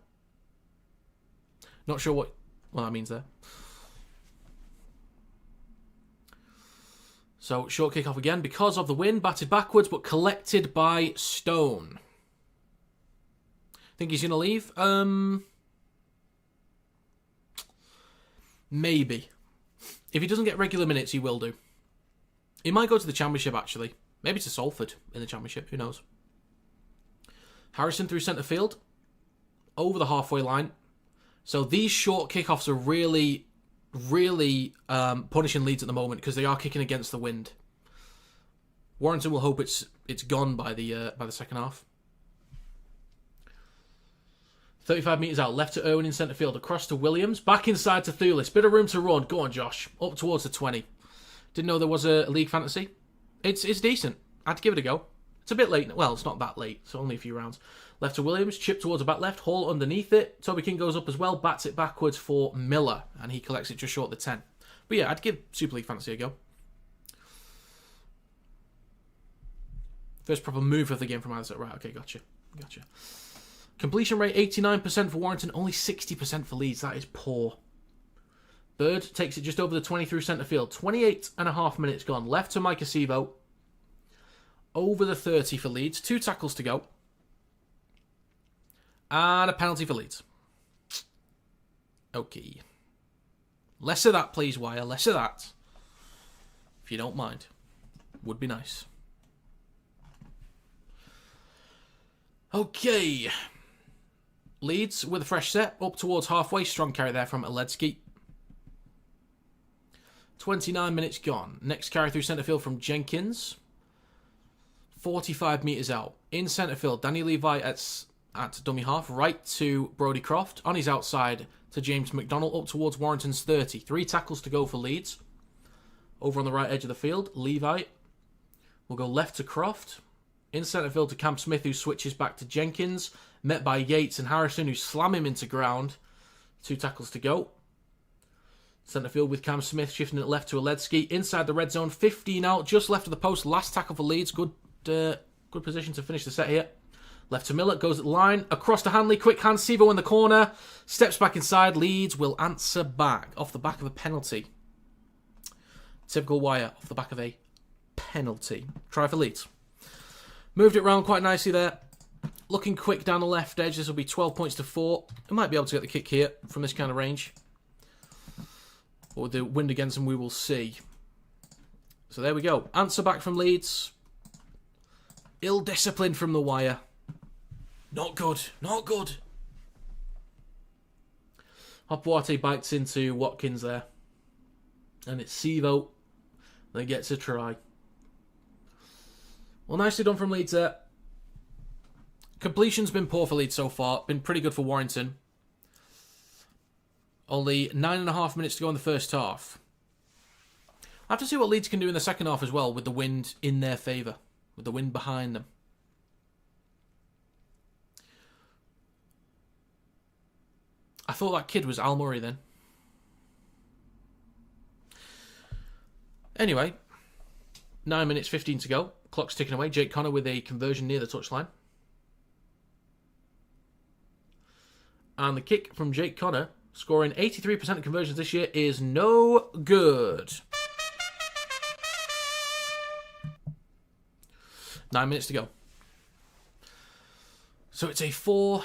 Speaker 1: Not sure what that means there. So short kick off again because of the win. Batted backwards, but collected by Stone. Think he's going to leave? Maybe. If he doesn't get regular minutes, he will do. He might go to the Championship, actually. Maybe to Salford in the Championship. Who knows? Harrison through centre field. Over the halfway line. So these short kickoffs are really punishing Leeds at the moment because they are kicking against the wind. Warrington will hope it's gone by the second half. 35 metres out, left to Irwin in centre field, across to Williams, back inside to Thulis. Bit of room to run. Go on, Josh. Up towards the 20. Didn't know there was a league fantasy. It's decent. I had to give it a go. It's a bit late. Well, it's not that late. It's only a few rounds. Left to Williams, chip towards the back left, Hall underneath it. Toby King goes up as well, bats it backwards for Miller, and he collects it just short of the 10. But yeah, I'd give Super League Fantasy a go. First proper move of the game from either side. Right, okay, gotcha. Completion rate 89% for Warrington, only 60% for Leeds. That is poor. Bird takes it just over the 20 through centre field. 28.5 minutes gone. Left to Mike Acevo. Over the 30 for Leeds. 2 tackles to go. And a penalty for Leeds. Okay. Less of that, please, Wire. Less of that. If you don't mind. Would be nice. Okay. Leeds with a fresh set. Up towards halfway. Strong carry there from Aledzki. 29 minutes gone. Next carry through centre field from Jenkins. 45 metres out. In centre field, Danny Levi at dummy half. Right to Brodie Croft. On his outside to James McDonald. Up towards Warrington's 30. 3 tackles to go for Leeds. Over on the right edge of the field, Levi will go left to Croft. In centre field to Cam Smith, who switches back to Jenkins. Met by Yates and Harrison, who slam him into ground. 2 tackles to go. Centre field with Cam Smith shifting it left to Aledzki. Inside the red zone, 15 out, just left of the post. Last tackle for Leeds. Good position to finish the set here. Left to Miller, goes at the line. Across to Hanley, quick hand, Sevo in the corner. Steps back inside, Leeds will answer back. Off the back of a penalty. Typical Wire, off the back of a penalty. Try for Leeds. Moved it round quite nicely there. Looking quick down the left edge. This will be 12 points to 4. I might be able to get the kick here from this kind of range. Or with the wind against them, we will see. So there we go. Answer back from Leeds. Ill-disciplined from the Wire. Not good. Not good. Hopwarte bites into Watkins there. And it's Sevo that gets a try. Well, nicely done from Leeds there. Completion's been poor for Leeds so far. Been pretty good for Warrington. Only 9.5 minutes to go in the first half. I have to see what Leeds can do in the second half as well, with the wind in their favour. With the wind behind them. I thought that kid was Al Murray then. Anyway, 9 minutes 15 to go. Clock's ticking away. Jake Connor with a conversion near the touchline. And the kick from Jake Connor, scoring 83% of conversions this year, is no good. 9 minutes to go. So it's a 4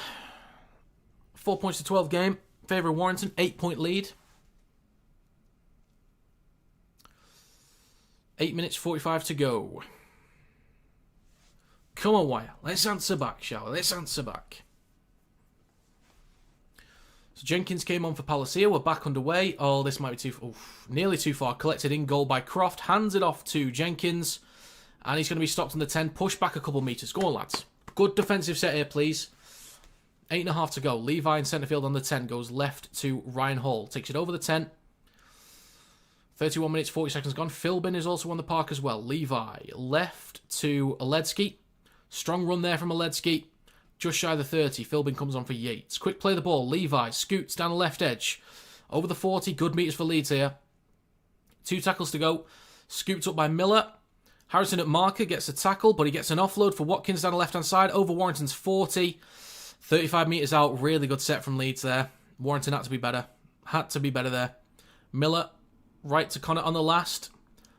Speaker 1: points to 12 game. Favour of Warrington, 8-point lead. 8 minutes 45 to go. Come on, Wire. Let's answer back, shall we? Let's answer back. So Jenkins came on for Palacia. We're back underway. Oh, this might be nearly too far. Collected in goal by Croft. Hands it off to Jenkins. And he's going to be stopped on the 10. Push back a couple metres. Go on, lads. Good defensive set here, please. 8.5 to go. Levi in centre field on the 10. Goes left to Ryan Hall. Takes it over the 10. 31 minutes, 40 seconds gone. Philbin is also on the park as well. Levi left to Aledzki. Strong run there from Aledzki. Just shy of the 30. Philbin comes on for Yates. Quick play the ball. Levi scoots down the left edge. Over the 40. Good meters for Leeds here. 2 tackles to go. Scoots up by Miller. Harrison at marker gets a tackle, but he gets an offload for Watkins down the left-hand side. Over Warrington's 40. 35 metres out. Really good set from Leeds there. Warrington had to be better. Had to be better there. Miller right to Connor on the last.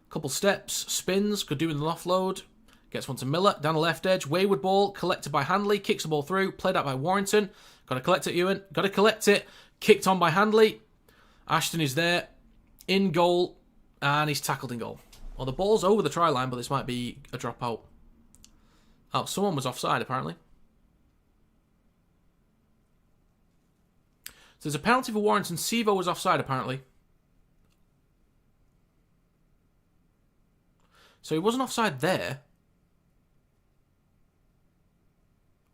Speaker 1: Couple steps. Spins. Could do with an offload. Gets one to Miller. Down the left edge. Wayward ball. Collected by Handley. Kicks the ball through. Played out by Warrington. Got to collect it, Ewan. Got to collect it. Kicked on by Handley. Ashton is there. In goal. And he's tackled in goal. Well, the ball's over the try line, but this might be a dropout. Oh, someone was offside, apparently. So there's a penalty for Warrington. Sevo was offside, apparently. So he wasn't offside there.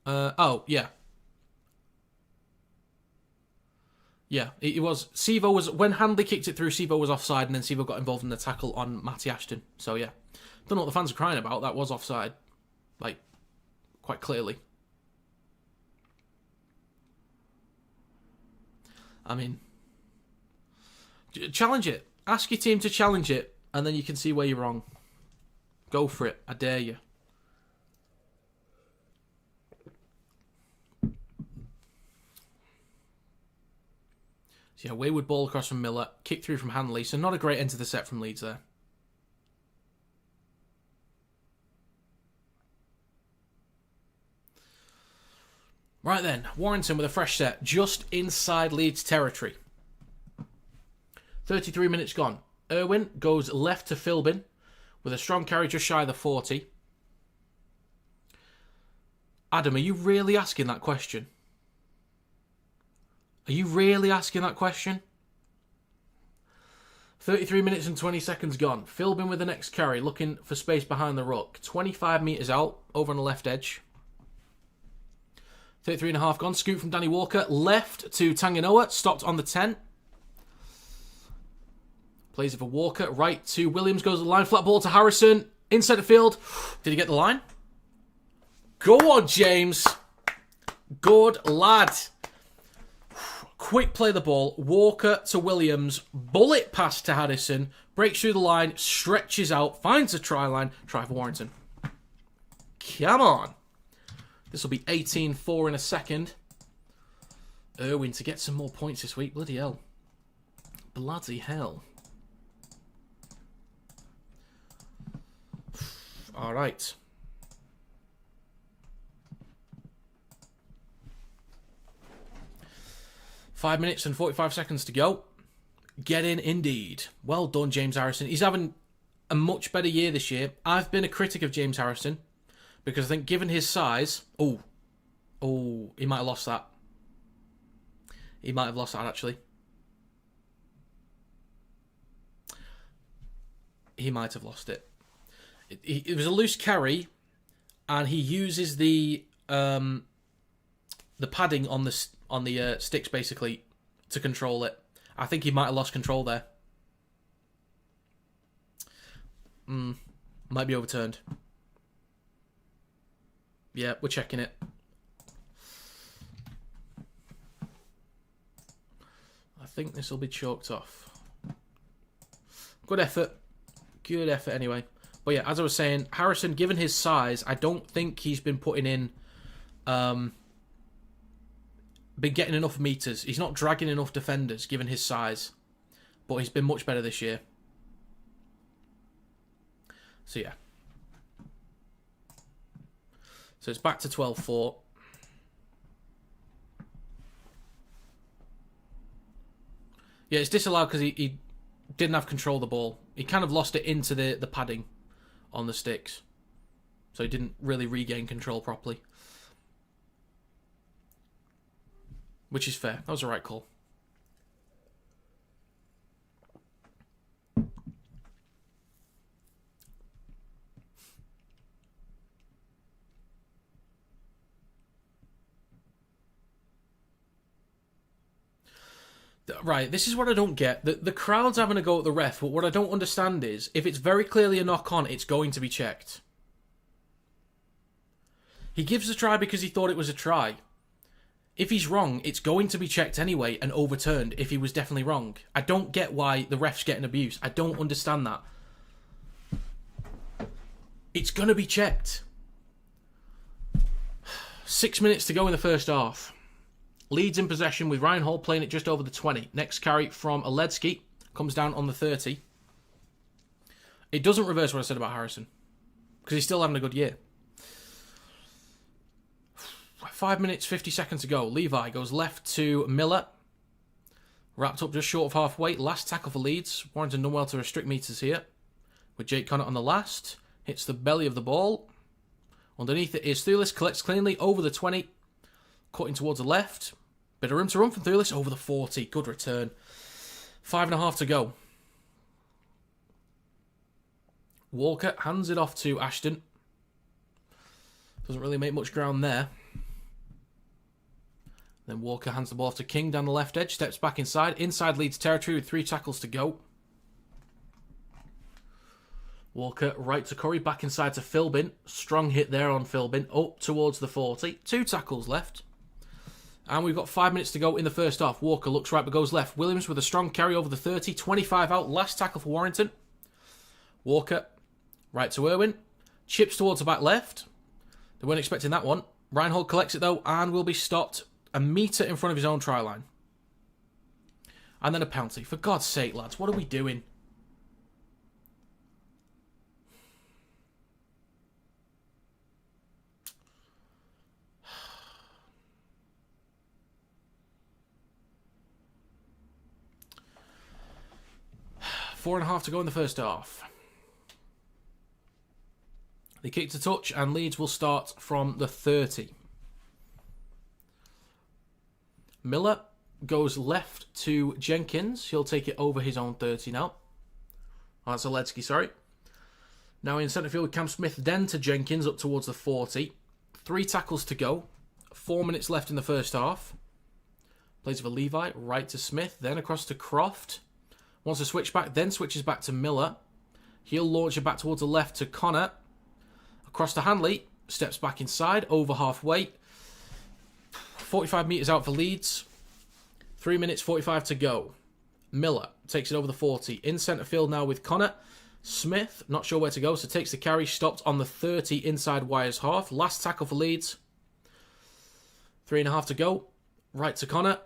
Speaker 1: Oh, yeah. Yeah, it was. Sivo was... When Handley kicked it through, Sivo was offside, and then Sivo got involved in the tackle on Matty Ashton. So, yeah. Don't know what the fans are crying about. That was offside. Like, quite clearly. I mean... Challenge it. Ask your team to challenge it, and then you can see where you're wrong. Go for it. I dare you. So yeah, wayward ball across from Miller. Kick through from Hanley. So not a great end to the set from Leeds there. Right then, Warrington with a fresh set. Just inside Leeds territory. 33 minutes gone. Irwin goes left to Philbin with a strong carry just shy of the 40. Adam, are you really asking that question? Are you really asking that question? 33 minutes and 20 seconds gone. Philbin with the next carry, looking for space behind the ruck. 25 metres out, over on the left edge. 33 and a half gone. Scoop from Danny Walker. Left to Tanganoa. Stopped on the 10. Plays it for Walker. Right to Williams. Goes to the line. Flat ball to Harrison. Inside the field. Did he get the line? Go on, James. Good lad. Quick play the ball. Walker to Williams. Bullet pass to Harrison. Breaks through the line. Stretches out. Finds the try line. Try for Warrington. Come on. This will be 18-4 in a second. Irwin to get some more points this week. Bloody hell. Bloody hell. All right. Five minutes and 45 seconds to go. Get in indeed. Well done, James Harrison. He's having a much better year this year. I've been a critic of James Harrison because I think given his size... Oh, he might have lost that. He might have lost that, actually. He might have lost it. It was a loose carry, and he uses the padding on the sticks basically to control it. I think he might have lost control there. Might be overturned. Yeah, we're checking it. I think this will be chalked off. Good effort. Good effort anyway. But yeah, as I was saying, Harrison, given his size, I don't think he's been putting in... been getting enough meters. He's not dragging enough defenders, given his size. But he's been much better this year. So yeah. So it's back to 12-4. Yeah, it's disallowed because he didn't have control of the ball. He kind of lost it into the padding on the sticks. So he didn't really regain control properly. Which is fair. That was the right call. Right, this is what I don't get. The crowd's having a go at the ref, but what I don't understand is, if it's very clearly a knock-on, it's going to be checked. He gives the try because he thought it was a try. If he's wrong, it's going to be checked anyway and overturned if he was definitely wrong. I don't get why the ref's getting abused. I don't understand that. It's going to be checked. 6 minutes to go in the first half. Leeds in possession with Ryan Hall playing it just over the 20. Next carry from Aledzki. Comes down on the 30. It doesn't reverse what I said about Harrison. Because he's still having a good year. 5 minutes, 50 seconds to go. Levi goes left to Miller. Wrapped up just short of halfway. Last tackle for Leeds. Warrington done well to restrict meters here. With Jake Connaught on the last. Hits the belly of the ball. Underneath it is Thulis. Collects cleanly over the 20. Cutting towards the left. Bit of room to run from Thulis. Over the 40. Good return. 5.5 to go. Walker hands it off to Ashton. Doesn't really make much ground there. Then Walker hands the ball off to King down the left edge. Steps back inside. Inside Leeds territory with 3 tackles to go. Walker right to Curry. Back inside to Philbin. Strong hit there on Philbin. Up towards the 40. 2 tackles left. And we've got 5 minutes to go in the first half. Walker looks right but goes left. Williams with a strong carry over the 30. 25 out. Last tackle for Warrington. Walker right to Irwin. Chips towards the back left. They weren't expecting that one. Reinhold collects it though and will be stopped a metre in front of his own try line. And then a penalty. For God's sake, lads, what are we doing? Four and a half to go in the first half. They kick to touch and Leeds will start from the 30. Miller goes left to Jenkins. He'll take it over his own 30 now. Oh, that's Oledzki, sorry. Now in centre field with Cam Smith, then to Jenkins up towards the 40. 3 tackles to go. 4 minutes left in the first half. Plays for Levi, right to Smith, then across to Croft. Wants to switch back, then switches back to Miller. He'll launch it back towards the left to Connor. Across to Hanley, steps back inside, over halfway. 45 metres out for Leeds. 3 minutes 45 to go. Miller takes it over the 40. In centre field now with Connor. Smith, not sure where to go, so takes the carry. Stopped on the 30 inside Wires half. Last tackle for Leeds. 3.5 to go. Right to Connor.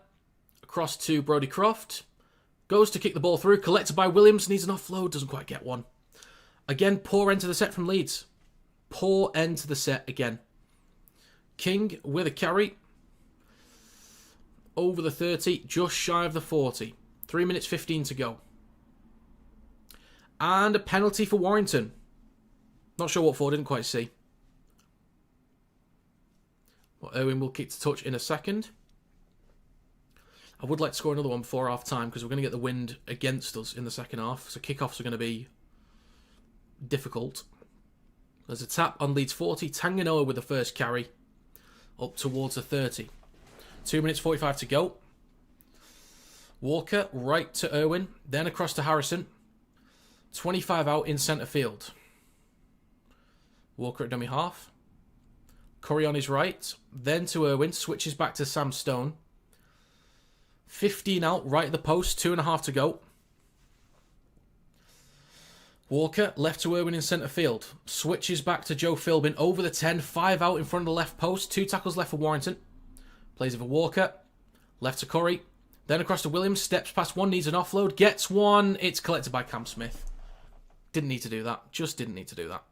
Speaker 1: Across to Brodie Croft. Goes to kick the ball through. Collected by Williams. Needs an offload. Doesn't quite get one. Again, poor end to the set from Leeds. Poor end to the set again. King with a carry. Over the 30. Just shy of the 40. 3 minutes 15 to go. And a penalty for Warrington. Not sure what for. Didn't quite see. Well, Irwin will kick to touch in a second. I would like to score another one before half time because we're going to get the wind against us in the second half. So kickoffs are going to be difficult. There's a tap on Leeds 40. Tanganoa with the first carry. Up towards the 30. 2 minutes 45 to go. Walker right to Irwin. Then across to Harrison. 25 out in centre field. Walker at dummy half. Curry on his right. Then to Irwin. Switches back to Sam Stone. 15 out, right at the post, 2.5 to go. Walker, left to Irwin in centre field. Switches back to Joe Philbin, over the 10, 5 out in front of the left post. 2 tackles left for Warrington. Plays it for Walker. Left to Curry. Then across to Williams, steps past one, needs an offload. Gets one, it's collected by Cam Smith. Didn't need to do that, just didn't need to do that.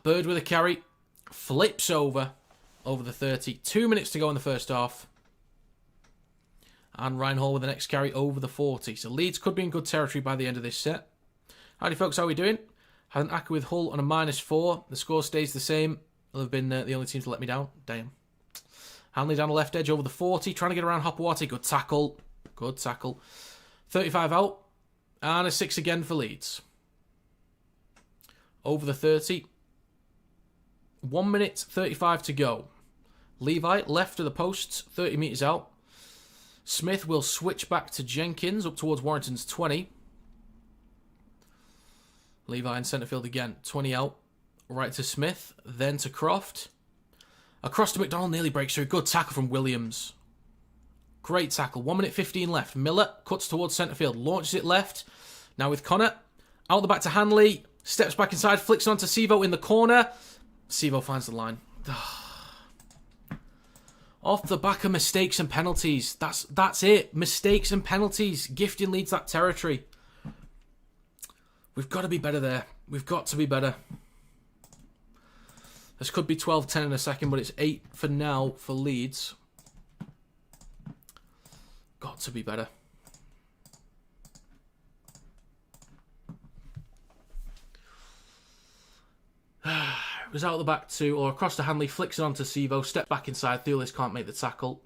Speaker 1: Bird with a carry. Flips over the 30. 2 minutes to go in the first half. And Ryan Hall with the next carry over the 40. So Leeds could be in good territory by the end of this set. Howdy folks, how are we doing? Had an acca with Hull on a -4. The score stays the same. They've been the only team to let me down. Damn. Hanley down the left edge over the 40. Trying to get around Hopawati. Good tackle. Good tackle. 35 out. And a 6 again for Leeds. Over the 30. 1 minute 35 to go. Levi left of the posts, 30 metres out. Smith will switch back to Jenkins up towards Warrington's 20. Levi in centre field again, 20 out. Right to Smith, then to Croft. Across to McDonald, nearly breaks through. Good tackle from Williams. Great tackle. 1 minute 15 left. Miller cuts towards centre field, launches it left. Now with Connor. Out the back to Hanley. Steps back inside, flicks on to Sevo in the corner. Sevo finds the line. Off the back of mistakes and penalties. That's it. Mistakes and penalties. Gifting Leeds that territory. We've got to be better there. We've got to be better. This could be 12-10 in a second, but it's 8 for now for Leeds. Got to be better. It was out the back to, or across to Hanley, flicks it on to Sevo, steps back inside, Thulis can't make the tackle.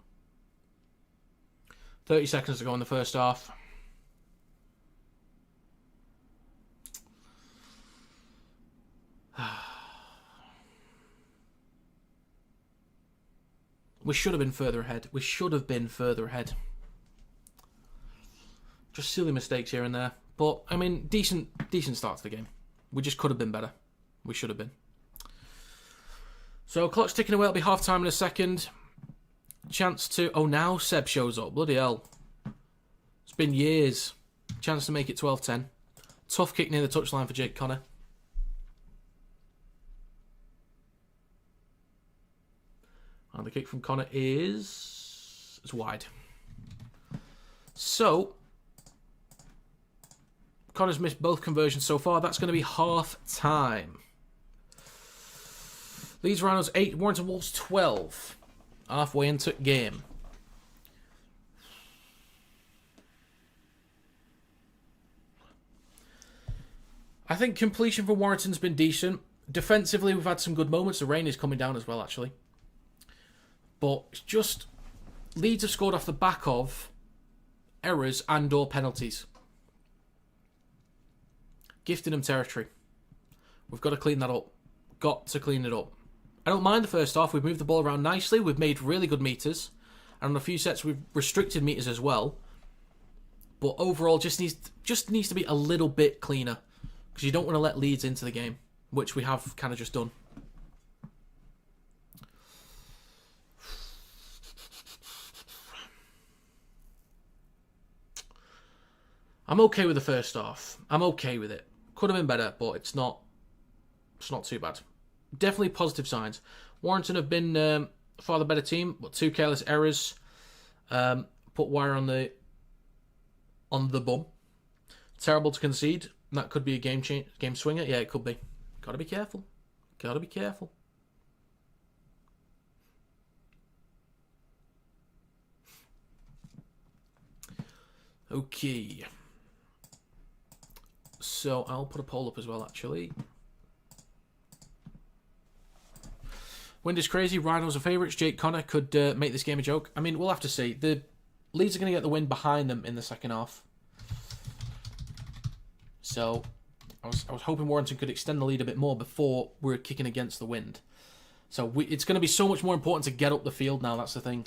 Speaker 1: 30 seconds to go in the first half. We should have been further ahead. We should have been further ahead. Just silly mistakes here and there. But, I mean, decent start to the game. We just could have been better. We should have been. So, clock's ticking away. It'll be half-time in a second. Chance to... Oh, now Seb shows up. Bloody hell. It's been years. Chance to make it 12-10. Tough kick near the touchline for Jake Connor. And the kick from Connor is... It's wide. So... Connor's missed both conversions so far. That's going to be half-time. Leeds Rhinos 8, Warrington Wolves 12. Halfway into game. I think completion for Warrington's been decent. Defensively, we've had some good moments. The rain is coming down as well, actually. But it's just... Leeds have scored off the back of errors and or penalties. Gifting them territory. We've got to clean that up. Got to clean it up. I don't mind the first half. We've moved the ball around nicely. We've made really good meters. And on a few sets, we've restricted meters as well. But overall, just needs to be a little bit cleaner. Because you don't want to let Leeds into the game. Which we have kind of just done. I'm okay with the first half. I'm okay with it. Could have been better, but it's not too bad. Definitely positive signs. Warrington have been far the better team, but 2 careless errors. Put wire on the bum. Terrible to concede. That could be a game swinger. Yeah, it could be. Gotta be careful. Gotta be careful. Okay. So I'll put a poll up as well, actually. Wind is crazy. Rhinos are favourites. Jake Connor could make this game a joke. I mean, we'll have to see. The Leeds are going to get the wind behind them in the second half. So I was hoping Warrington could extend the lead a bit more before we're kicking against the wind. So it's going to be so much more important to get up the field now. That's the thing.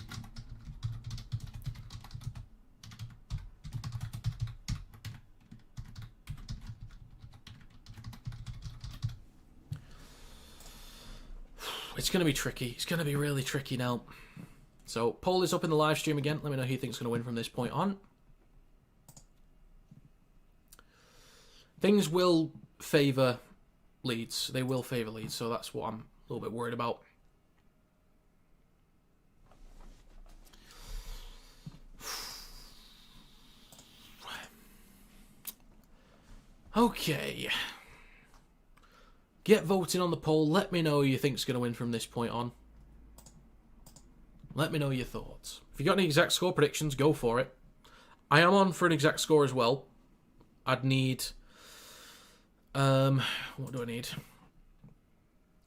Speaker 1: It's going to be tricky. It's going to be really tricky now. So, poll is up in the live stream again. Let me know who you think is going to win from this point on. Things will favour Leeds. They will favour Leeds, so that's what I'm a little bit worried about. Okay. Get voting on the poll. Let me know who you think is going to win from this point on. Let me know your thoughts. If you got any exact score predictions, go for it. I am on for an exact score as well. I'd need... what do I need?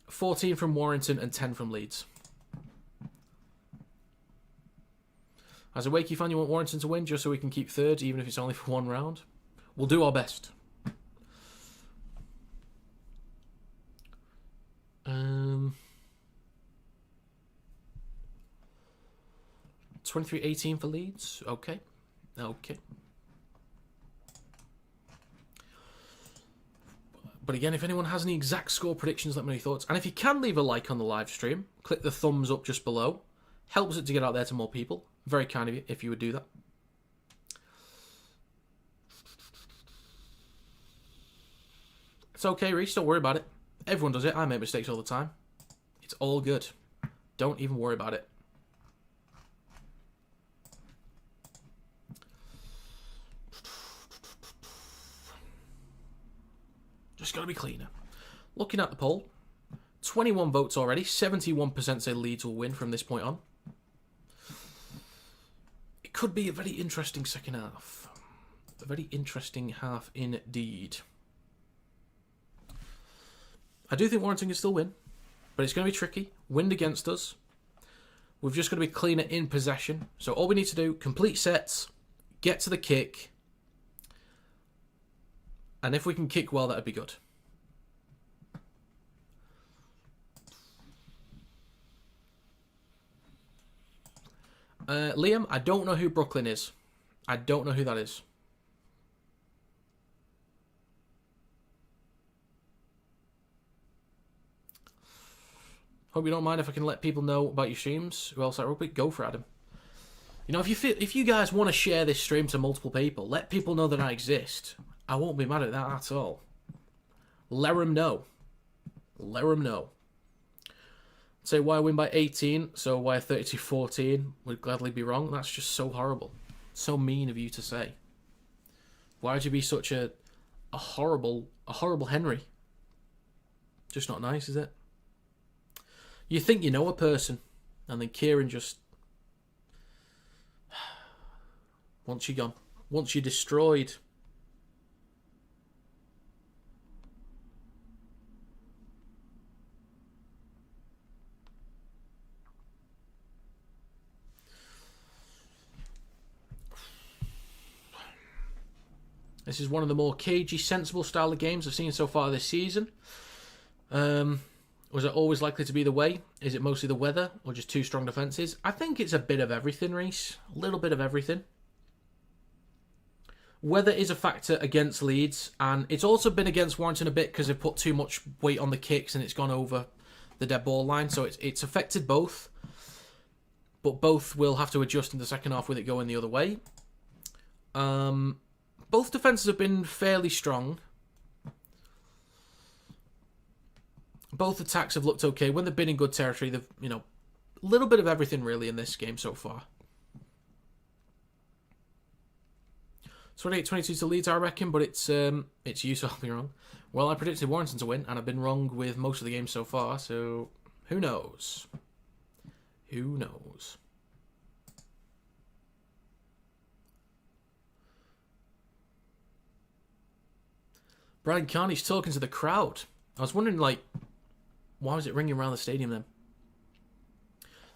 Speaker 1: 14 from Warrington and 10 from Leeds. As a Wakey fan, you want Warrington to win just so we can keep third, even if it's only for one round? We'll do our best. 23-18 for Leeds. Okay. Okay. But again, if anyone has any exact score predictions, let me know your thoughts. And if you can leave a like on the live stream, click the thumbs up just below. Helps it to get out there to more people. Very kind of you if you would do that. It's okay, Reece. Don't worry about it. Everyone does it. I make mistakes all the time. It's all good. Don't even worry about it. Just got to be cleaner. Looking at the poll, 21 votes already. 71% say Leeds will win from this point on. It could be a very interesting second half. A very interesting half indeed. I do think Warrington can still win, but it's going to be tricky. Wind against us. We've just got to be cleaner in possession. So all we need to do, complete sets, get to the kick, and if we can kick well, that'd be good. Liam, I don't know who Brooklyn is. I don't know who that is. Hope you don't mind if I can let people know about your streams. Who else I rugby? Go for it, Adam. You know, if you guys want to share this stream to multiple people, let people know that I exist. I won't be mad at that at all. Let them know. Let them know. Say why I win by 18, so why 32-14 would gladly be wrong. That's just so horrible. So mean of you to say. Why would you be such a horrible Henry? Just not nice, is it? You think you know a person, and then Kieran just wants you gone. Wants you destroyed. This is one of the more cagey, sensible style of games I've seen so far this season. Was it always likely to be the way? Is it mostly the weather or just two strong defences? I think it's a bit of everything, Reese. A little bit of everything. Weather is a factor against Leeds, and it's also been against Warrington a bit because they've put too much weight on the kicks and it's gone over the dead ball line, so it's affected both. But both will have to adjust in the second half with it going the other way. Both defences have been fairly strong. Both attacks have looked okay. When they've been in good territory, they've, a little bit of everything really in this game so far. 28-22 to Leeds, I reckon, but it's you, so I'll be wrong. Well, I predicted Warrington to win, and I've been wrong with most of the games so far, so who knows? Who knows? Brian Carney's talking to the crowd. I was wondering, why was it ringing around the stadium then?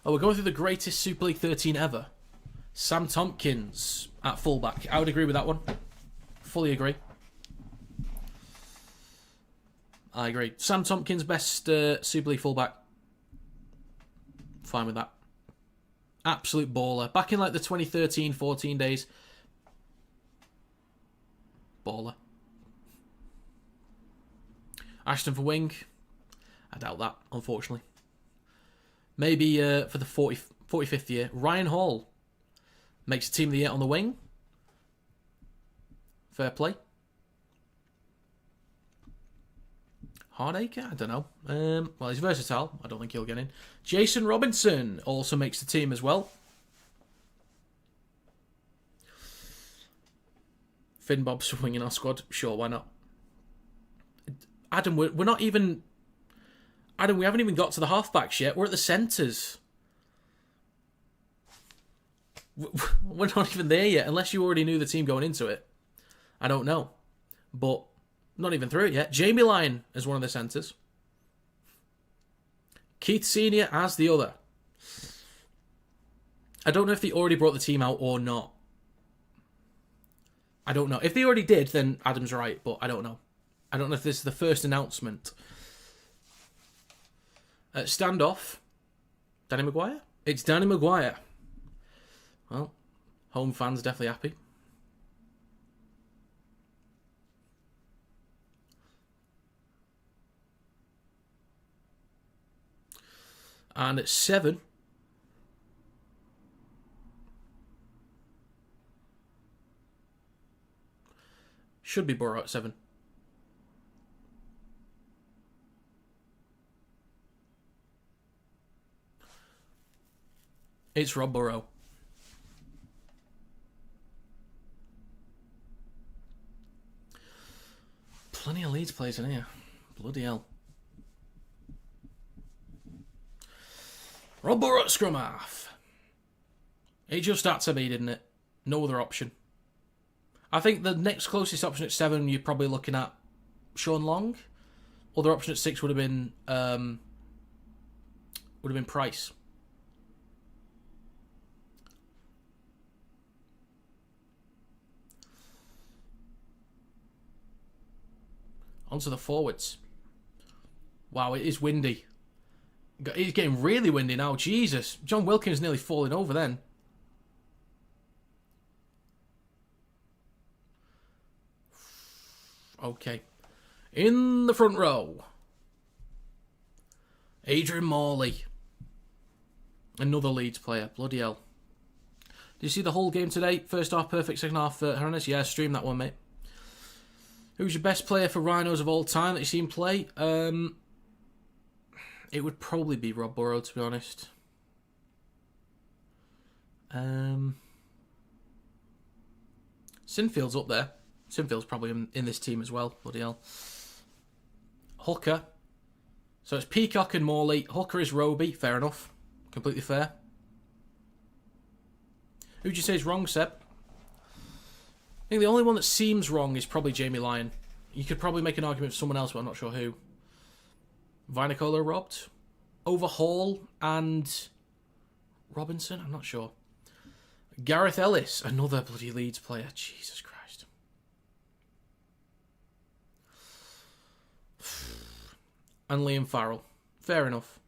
Speaker 1: Oh, we're going through the greatest Super League 13 ever. Sam Tompkins at fullback. I would agree with that one. Fully agree. I agree. Sam Tompkins, best Super League fullback. Fine with that. Absolute baller. Back in the 2013-14 days. Baller. Ashton for wing. I doubt that, unfortunately. Maybe for the 45th year. Ryan Hall makes the team of the year on the wing. Fair play. Hardacre? I don't know. Well, he's versatile. I don't think he'll get in. Jason Robinson also makes the team as well. Finn Bob's winging our squad. Sure, why not? Adam, we're not even... Adam, we haven't even got to the halfbacks yet. We're at the centres. We're not even there yet, unless you already knew the team going into it. I don't know. But not even through it yet. Jamie Lyon as one of the centres. Keith Senior as the other. I don't know if they already brought the team out or not. I don't know. If they already did, then Adam's right, but I don't know. I don't know if this is the first announcement. Standoff. Danny Maguire? It's Danny Maguire. Well, home fans definitely happy. And at 7... should be Borough at 7. It's Rob Burrow. Plenty of Leeds players in here. Bloody hell. Rob Burrow at scrum half. It just had to be, didn't it? No other option. I think the next closest option at 7, you're probably looking at Sean Long. Other option at 6 would have been Price. Onto the forwards. Wow, it is windy. It's getting really windy now. Jesus. John Wilkins nearly falling over then. Okay. In the front row, Adrian Morley. Another Leeds player. Bloody hell. Did you see the whole game today? First half perfect, second half horrendous. Yeah, stream that one, mate. Who's your best player for Rhinos of all time that you've seen play? It would probably be Rob Burrow, to be honest. Sinfield's up there. Sinfield's probably in this team as well. Bloody hell. Hooker. So it's Peacock and Morley. Hooker is Roby. Fair enough. Completely fair. Who'd you say is wrong, Seb? I think the only one that seems wrong is probably Jamie Lyon. You could probably make an argument for someone else, but I'm not sure who. Vinicola robbed. Over Hall and Robinson? I'm not sure. Gareth Ellis, another bloody Leeds player. Jesus Christ. And Liam Farrell. Fair enough.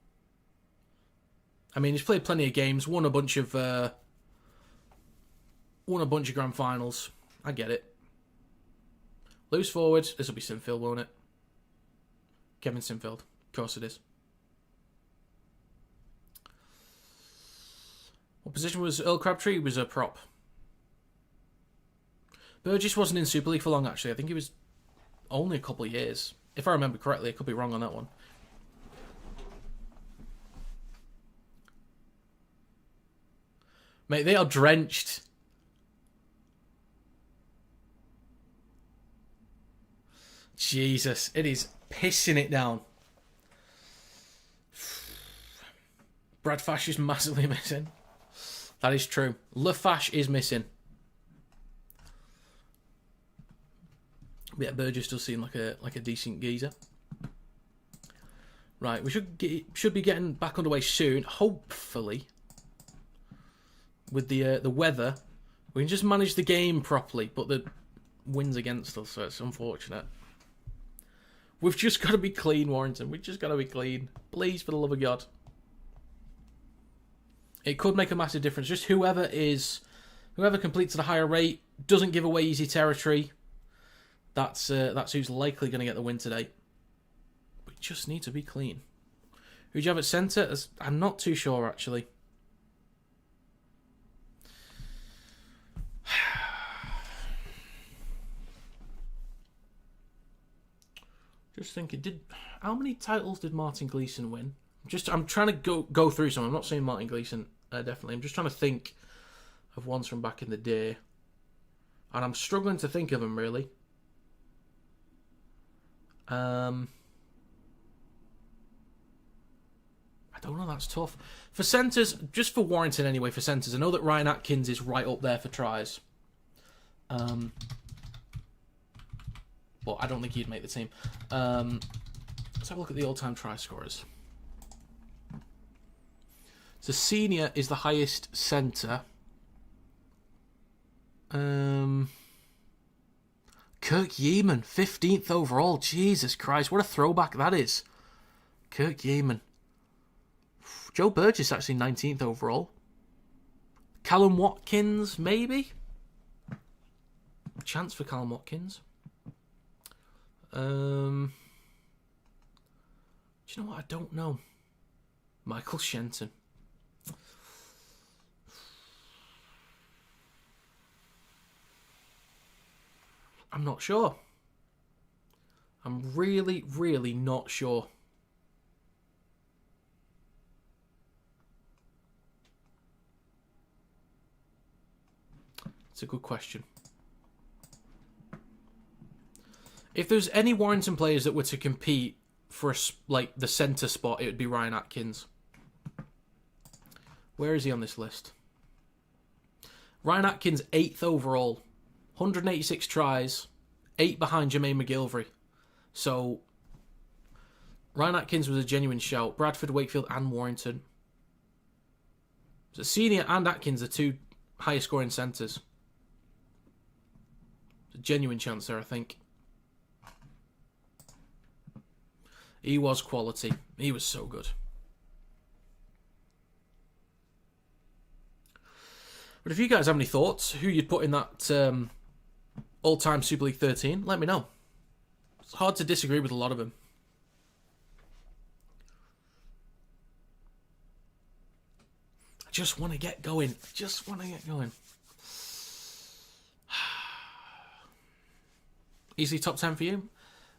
Speaker 1: I mean, he's played plenty of games, won a bunch of grand finals. I get it. Loose forward. This will be Sinfield, won't it? Kevin Sinfield. Of course it is. What position was Earl Crabtree? He was a prop. Burgess wasn't in Super League for long, actually. I think he was only a couple of years. If I remember correctly, I could be wrong on that one. Mate, they are drenched. Jesus, it is pissing it down. Brad Fash is massively missing. That is true. LaFash is missing. But yeah, Burgess does seem like a decent geezer. Right, we should be getting back underway soon. Hopefully, with the weather, we can just manage the game properly. But the wind's against us, so it's unfortunate. We've just got to be clean, Warrington. We've just got to be clean. Please, for the love of God. It could make a massive difference. Just whoever completes at a higher rate, doesn't give away easy territory, that's who's likely going to get the win today. We just need to be clean. Who do you have at centre? I'm not too sure, actually. Just thinking, how many titles did Martin Gleeson win? I'm trying to go through some. I'm not saying Martin Gleeson, definitely. I'm just trying to think of ones from back in the day. And I'm struggling to think of them, really. I don't know, that's tough. For centres, just for Warrington anyway, for centres, I know that Ryan Atkins is right up there for tries. But I don't think he'd make the team. Let's have a look at the all-time try scorers. So Senior is the highest centre. Kirk Yeaman, 15th overall. Jesus Christ, what a throwback that is. Kirk Yeaman. Joe Burgess actually 19th overall. Callum Watkins, maybe? A chance for Callum Watkins. Do you know what? I don't know. Michael Shenton. I'm not sure. I'm really, really not sure. It's a good question. If there's any Warrington players that were to compete for the centre spot, it would be Ryan Atkins. Where is he on this list? Ryan Atkins, 8th overall. 186 tries. 8 behind Jermaine McGilvery. So, Ryan Atkins was a genuine shout. Bradford, Wakefield and Warrington. So Senior and Atkins are two highest scoring centres. A genuine chance there, I think. He was quality. He was so good. But if you guys have any thoughts, who you'd put in that all-time Super League 13, let me know. It's hard to disagree with a lot of them. I just want to get going. Easily top 10 for you.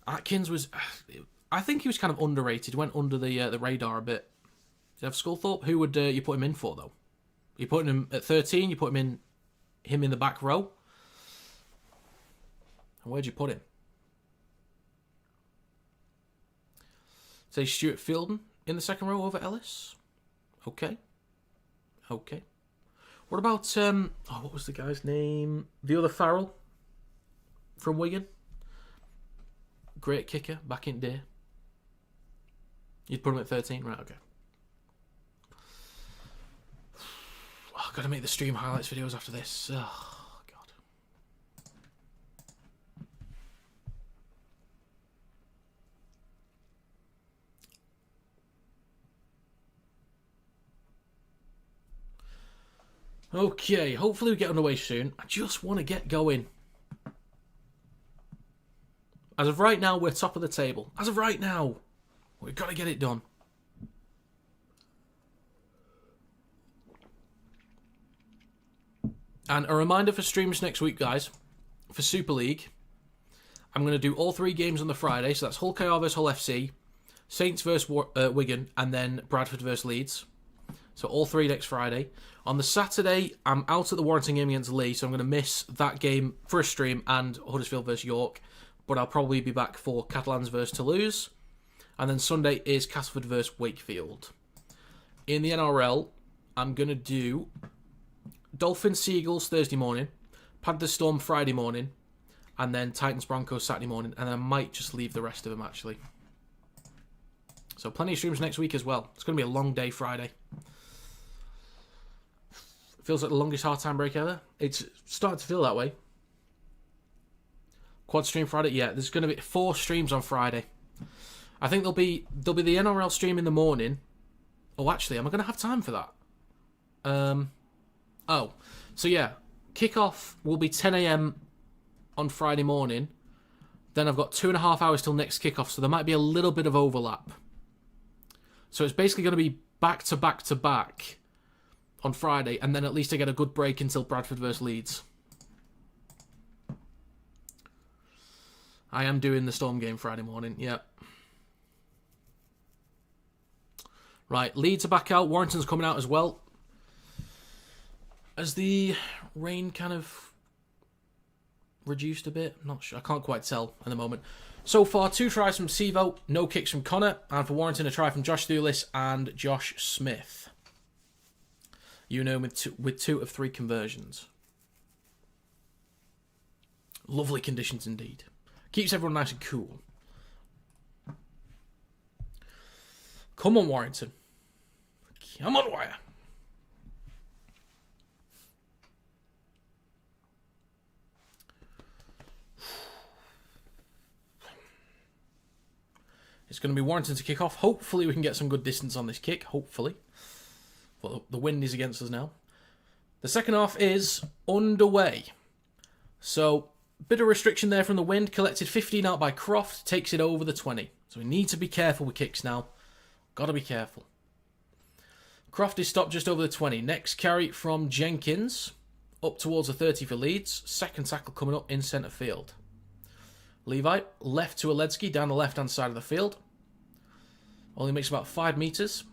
Speaker 1: Atkins was... I think he was kind of underrated. He went under the radar a bit. Did you have Sculthorpe? Who would you put him in for, though? You put him at 13, you put him in the back row. And where'd you put him? Say Stuart Fielden in the second row over Ellis. Okay. What about what was the guy's name? The other Farrell from Wigan. Great kicker back in day. You'd put him at 13, right? Okay. Oh, I've got to make the stream highlights videos after this. Oh God. Okay, hopefully we get underway soon. I just want to get going. As of right now, we're top of the table. As of right now, we've got to get it done. And a reminder for streams next week, guys. For Super League, I'm going to do all 3 games on the Friday. So that's Hull KR vs Hull FC, Saints vs Wigan, and then Bradford vs Leeds. So all 3 next Friday. On the Saturday, I'm out at the Warrington game against Lee, so I'm going to miss that game for a stream and Huddersfield vs York. But I'll probably be back for Catalans vs Toulouse. And then Sunday is Castleford vs Wakefield. In the NRL, I'm going to do Dolphins Seagulls Thursday morning, Panthers Storm Friday morning, and then Titans Broncos Saturday morning. And I might just leave the rest of them, actually. So plenty of streams next week as well. It's going to be a long day Friday. Feels like the longest half-time break ever. It's starting to feel that way. Quad stream Friday? Yeah, there's going to be 4 streams on Friday. I think there'll be the NRL stream in the morning. Oh, actually, am I going to have time for that? Oh, so yeah, kickoff will be 10 a.m. on Friday morning. Then I've got 2.5 hours till next kickoff, so there might be a little bit of overlap. So it's basically going to be back to back to back on Friday, and then at least I get a good break until Bradford vs Leeds. I am doing the Storm game Friday morning, yeah. Right, Leeds are back out. Warrington's coming out as well. Has the rain kind of reduced a bit? I'm not sure. I can't quite tell at the moment. So far, 2 tries from Sevo, no kicks from Connor, and for Warrington, a try from Josh Thulis and Josh Smith. You know, with 2 of 3 conversions. Lovely conditions indeed. Keeps everyone nice and cool. Come on, Warrington. Come on, Wire. It's going to be Warrington to kick off. Hopefully we can get some good distance on this kick. Hopefully. But the wind is against us now. The second half is underway. So, bit of restriction there from the wind. Collected 15 out by Croft. Takes it over the 20. So we need to be careful with kicks now. Got to be careful. Croft is stopped just over the 20. Next carry from Jenkins. Up towards the 30 for Leeds. Second tackle coming up in centre field. Levi, left to Oledzki, down the left-hand side of the field. Only makes about 5 metres.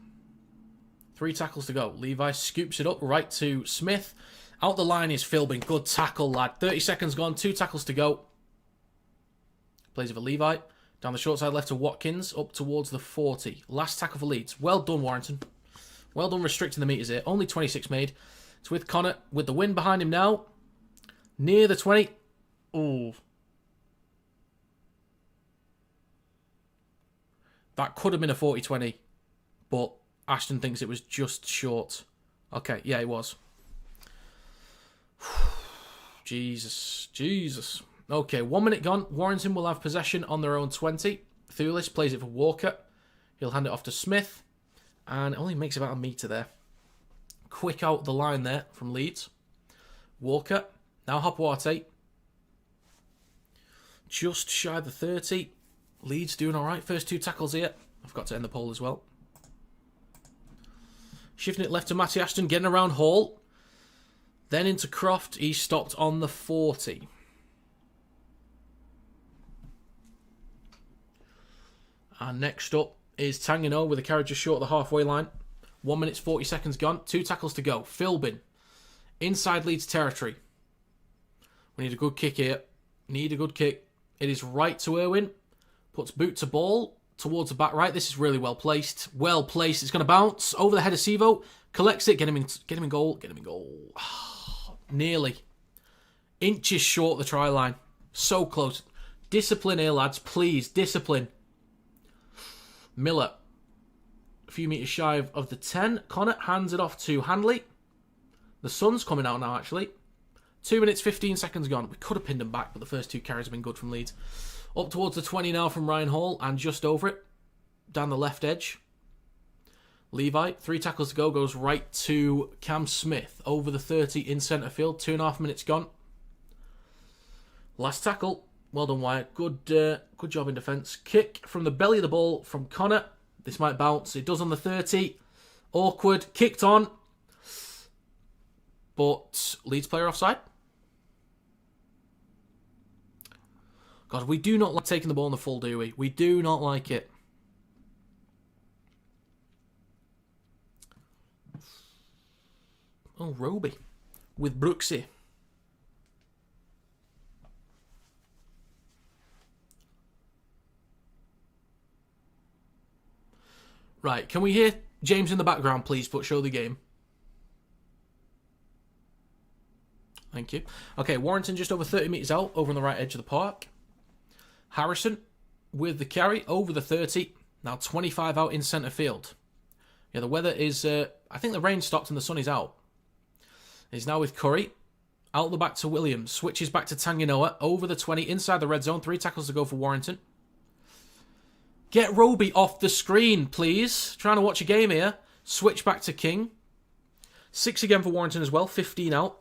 Speaker 1: 3 tackles to go. Levi scoops it up right to Smith. Out the line is Philbin. Good tackle, lad. 30 seconds gone, 2 tackles to go. Plays it for Levi. Down the short side left to Watkins, up towards the 40. Last tackle for Leeds. Well done, Warrington. Well done restricting the metres here. Only 26 made. It's with Connor, with the wind behind him now. Near the 20. Ooh. That could have been a 40-20, but Ashton thinks it was just short. Okay, yeah, it was. Jesus. Okay, 1 minute gone. Warrington will have possession on their own 20. Thulis plays it for Walker. He'll hand it off to Smith. And it only makes about a metre there. Quick out the line there from Leeds. Walker. Now Hopwarte. Just shy of the 30. Leeds doing all right. First 2 tackles here. I've got to end the poll as well. Shifting it left to Matty Ashton, getting around Hall. Then into Croft. He stopped on the 40. And next up is Tangino with a carry just short of the halfway line. 1 minute 40 seconds gone. 2 tackles to go. Philbin. Inside Leeds territory. We need a good kick here. Need a good kick. It is right to Irwin. Puts boot to ball towards the back right. This is really well placed. Well placed. It's going to bounce over the head of Sivo. Collects it. Get him in goal. Get him in goal. Nearly. Inches short of the try line. So close. Discipline here, lads. Please, discipline. Miller. A few metres shy of the 10. Connor hands it off to Handley. The sun's coming out now, actually. 2 minutes, 15 seconds gone. We could have pinned them back, but the first 2 carries have been good from Leeds. Up towards the 20 now from Ryan Hall, and just over it. Down the left edge. Levi, 3 tackles to go, goes right to Cam Smith. Over the 30 in centre field. 2.5 minutes gone. Last tackle. Well done, Wyatt. Good job in defence. Kick from the belly of the ball from Connor. This might bounce. It does on the 30. Awkward. Kicked on. But Leeds player offside. God, we do not like taking the ball in the full, do we? We do not like it. Oh, Roby. With Brooksy. Right, can we hear James in the background, please, but show the game? Thank you. Okay, Warrington just over 30 metres out, over on the right edge of the park. Harrison with the carry over the 30. Now 25 out in centre field. Yeah, the weather is... I think the rain stopped and the sun is out. He's now with Curry. Out the back to Williams. Switches back to Tanginoa. Over the 20. Inside the red zone. 3 tackles to go for Warrington. Get Roby off the screen, please. Trying to watch a game here. Switch back to King. 6 again for Warrington as well. 15 out.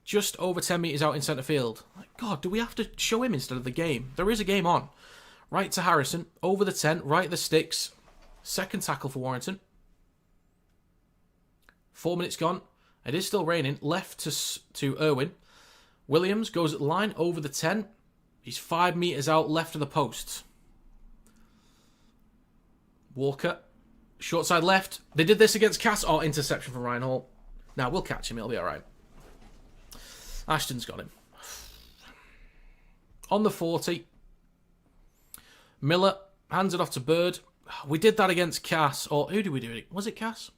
Speaker 1: Just over 10 metres out in centre field. God, do we have to show him instead of the game? There is a game on. Right to Harrison. Over the 10. Right at the sticks. Second tackle for Warrington. 4 minutes gone. It is still raining. Left to Irwin. Williams goes at the line. Over the 10. He's 5 metres out left of the post. Walker. Short side left. They did this against Cass. Oh, interception from Ryan Hall. Now, we'll catch him. It'll be alright. Ashton's got him. On the 40. Miller hands it off to Bird. We did that against Cass. Or who did we do it? Was it Cass?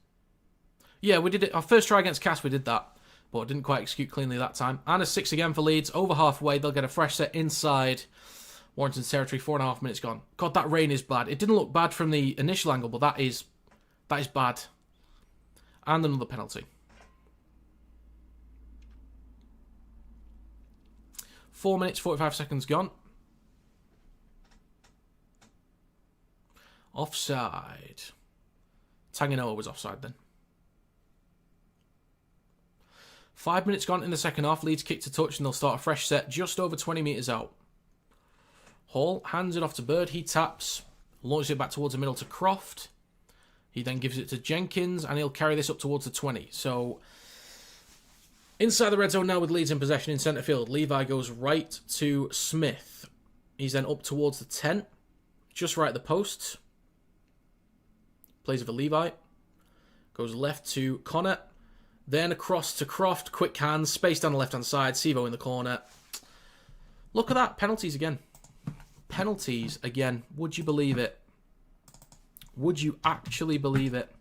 Speaker 1: Yeah, we did it. Our first try against Cass, we did that. But didn't quite execute cleanly that time. And a 6 again for Leeds. Over halfway. They'll get a fresh set inside Warrington's territory. 4.5 minutes gone. God, that rain is bad. It didn't look bad from the initial angle, but that is bad. And another penalty. 4 minutes, 45 seconds gone. Offside. Tanginoa was offside then. 5 minutes gone in the second half. Leeds kick to touch and they'll start a fresh set just over 20 metres out. Hall hands it off to Bird. He taps. Launches it back towards the middle to Croft. He then gives it to Jenkins and he'll carry this up towards the 20. So... inside the red zone now with Leeds in possession in centre field. Levi goes right to Smith. He's then up towards the 10. Just right at the post. Plays over Levi. Goes left to Connor. Then across to Croft. Quick hands. Space down the left-hand side. Sivo in the corner. Look at that. Penalties again. Penalties again. Would you believe it? Would you actually believe it?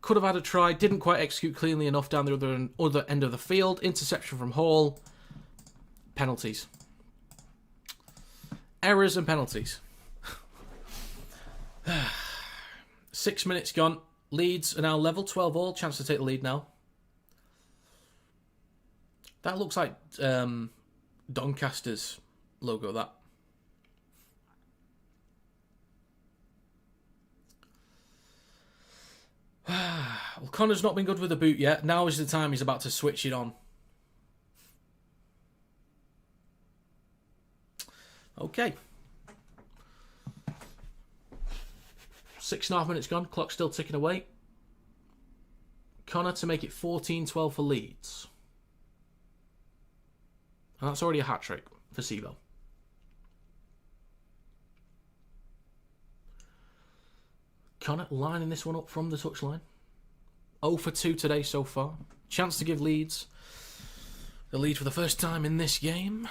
Speaker 1: Could have had a try. Didn't quite execute cleanly enough down the other end of the field. Interception from Hall. Penalties. Errors and penalties. 6 minutes gone. Leeds are now level 12 all. Chance to take the lead now. That looks like Doncaster's logo, that. Well, Connor's not been good with the boot yet. Now is the time he's about to switch it on. Okay. 6.5 minutes gone. Clock still ticking away. Connor to make it 14-12 for Leeds. And that's already a hat-trick for Sivo. Connor lining this one up from the touchline. 0 for 2 today so far. Chance to give Leeds the lead for the first time in this game.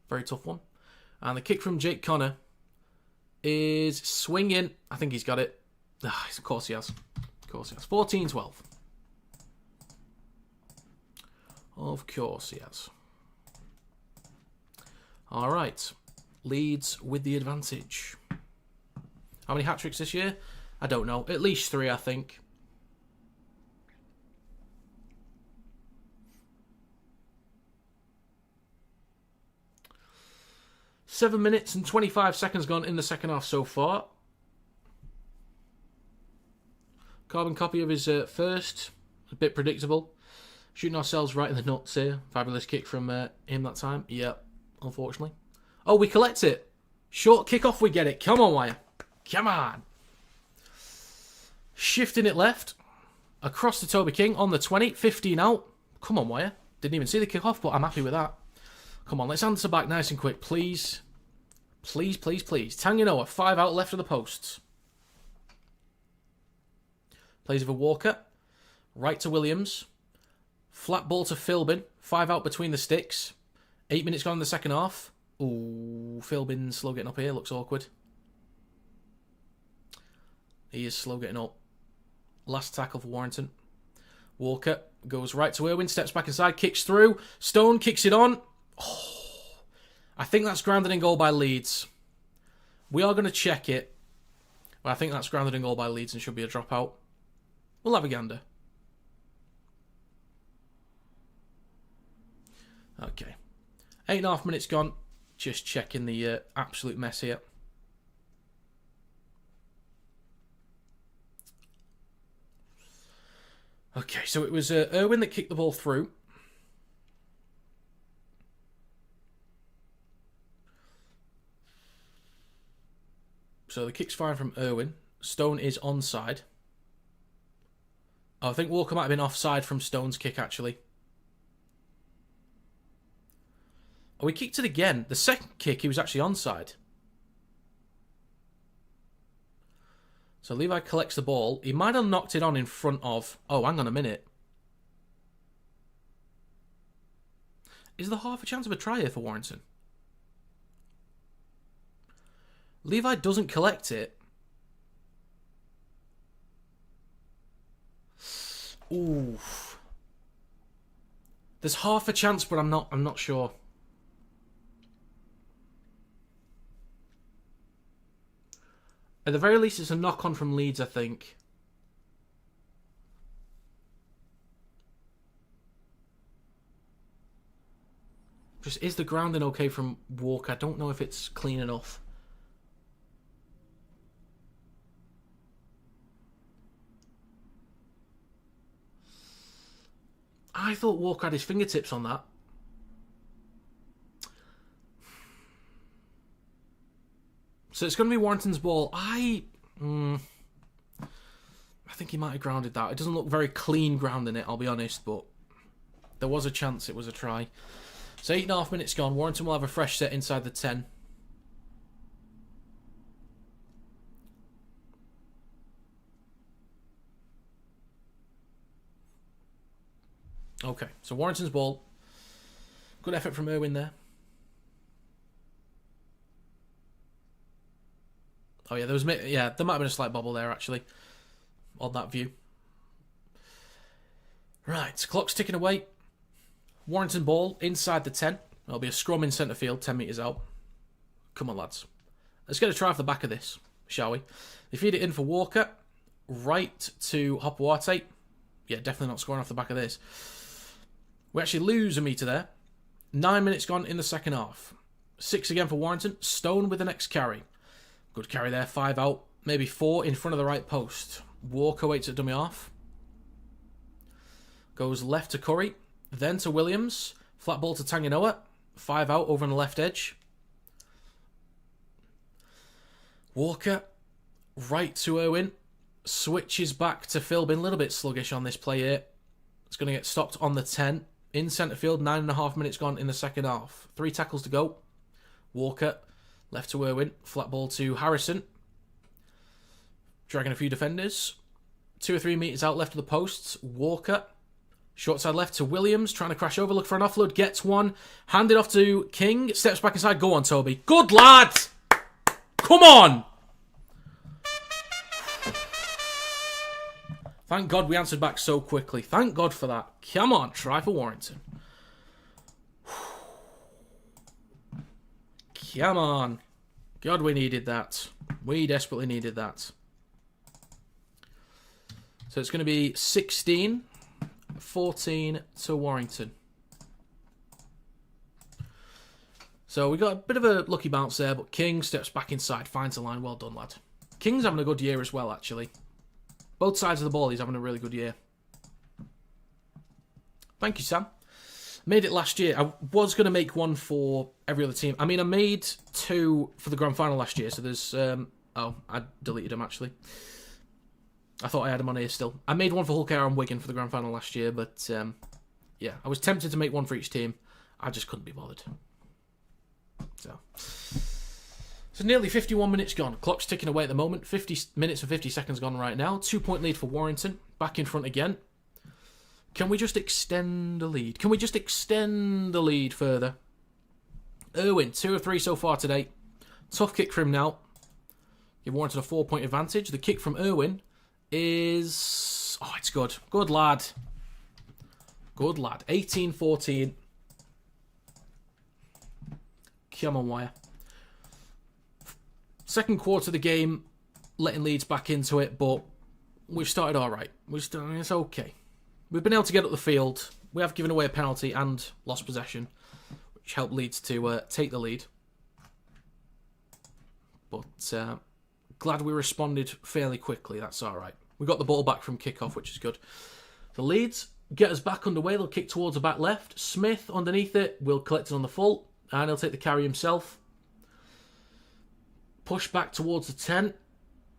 Speaker 1: Very tough one. And the kick from Jake Connor is swinging. I think he's got it. Of course he has. Of course he has. 14-12. Of course he has. All right. Leeds with the advantage. How many hat-tricks this year? I don't know. At least 3, I think. Seven minutes and 25 seconds gone in the second half so far. Carbon copy of his first. A bit predictable. Shooting ourselves right in the nuts here. Fabulous kick from him that time. Yep, unfortunately. Oh, we collect it. Short kickoff, we get it. Come on, Wire. Come on. Shifting it left. Across to Toby King on the 20. 15 out. Come on, Wire. Didn't even see the kickoff, but I'm happy with that. Come on, let's answer back nice and quick, please. Please, please, please. Tanganoa, 5 out left of the posts. Plays with a Walker. Right to Williams. Flat ball to Philbin. 5 out between the sticks. 8 minutes gone in the second half. Ooh, Philbin's slow getting up here. Looks awkward. He is slow getting up. Last tackle for Warrington. Walker goes right to Irwin. Steps back inside. Kicks through. Stone kicks it on. Oh, I think that's grounded in goal by Leeds. We are going to check it. But I think that's grounded in goal by Leeds and should be a dropout. We'll have a gander. Okay. 8.5 minutes gone. Just checking the absolute mess here. Okay, so it was Irwin that kicked the ball through. So the kick's firing from Irwin. Stone is onside. Oh, I think Walker might have been offside from Stone's kick, actually. Oh, he kicked it again. The second kick, he was actually onside. So Levi collects the ball. He might have knocked it on in front of... Oh, hang on a minute. Is there half a chance of a try here for Warrington? Levi doesn't collect it. Ooh. There's half a chance, but I'm not sure. At the very least, it's a knock-on from Leeds, I think. Just, is the grounding okay from Walker? I don't know if it's clean enough. I thought Walker had his fingertips on that. So it's going to be Warrington's ball. I think he might have grounded that. It doesn't look very clean grounding it, I'll be honest, but there was a chance it was a try. So 8.5 minutes gone. Warrington will have a fresh set inside the 10. Okay, so Warrington's ball. Good effort from Irwin there. Oh yeah, there might have been a slight bobble there actually on that view. Right, clock's ticking away. Warrington ball inside the 10. There'll be a scrum in centre field, 10 metres out. Come on, lads. Let's get a try off the back of this, shall we? They feed it in for Walker. Right to Hopawate. Yeah, definitely not scoring off the back of this. We actually lose a metre there. 9 minutes gone in the second half. 6 again for Warrington. Stone with the next carry. Good carry there. 5 out. Maybe 4 in front of the right post. Walker waits at dummy half. Goes left to Curry. Then to Williams. Flat ball to Tanganoa. 5 out over on the left edge. Walker, right to Irwin. Switches back to Phil. Been a little bit sluggish on this play here. It's going to get stopped on the 10. In centre field, 9.5 minutes gone in the second half. 3 tackles to go. Walker, left to Irwin. Flat ball to Harrison. Dragging a few defenders. 2 or 3 metres out left of the posts. Walker. Short side left to Williams. Trying to crash over. Look for an offload. Gets one. Handed off to King. Steps back inside. Go on, Toby. Good lad! Come on! Thank God we answered back so quickly. Thank God for that. Come on, try for Warrington. Come on. God, we needed that. We desperately needed that. So it's going to be 16-14 to Warrington. So we got a bit of a lucky bounce there, but King steps back inside, finds a line. Well done, lad. King's having a good year as well, actually. Both sides of the ball, he's having a really good year. Thank you, Sam. Made it last year. I was going to make one for every other team. I mean, I made 2 for the grand final last year, so there's... oh, I deleted them, actually. I thought I had them on here still. I made one for Hull KR and Wigan for the grand final last year, but yeah, I was tempted to make one for each team. I just couldn't be bothered. So nearly 51 minutes gone. Clock's ticking away at the moment. 50 minutes and 50 seconds gone right now. 2-point lead for Warrington. Back in front again. Can we just extend the lead? Can we just extend the lead further? Irwin, 2 of 3 so far today. Tough kick for him now. Give Warrington a 4-point advantage. The kick from Irwin is... oh, it's good. Good lad. Good lad. 18-14. Come on, Wire. Second quarter of the game, letting Leeds back into it, but we've started all right. It's okay. We've been able to get up the field. We have given away a penalty and lost possession, which helped Leeds to take the lead. But glad we responded fairly quickly. That's all right. We got the ball back from kickoff, which is good. The Leeds get us back underway. They'll kick towards the back left. Smith underneath it will collect it on the full, and he'll take the carry himself. Push back towards the 10.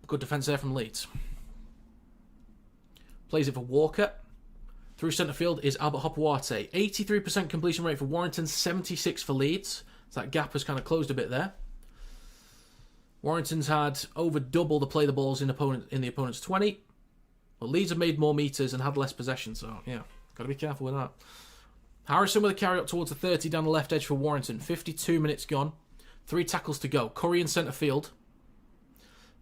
Speaker 1: Good defence there from Leeds. Plays it for Walker. Through centre field is Albert Hopewarte. 83% completion rate for Warrington, 76 for Leeds. So that gap has kind of closed a bit there. Warrington's had over double the play the balls in the opponent's 20. But Leeds have made more metres and had less possession. So, yeah, got to be careful with that. Harrison with a carry up towards the 30 down the left edge for Warrington. 52 minutes gone. 3 tackles to go. Curry in centre field.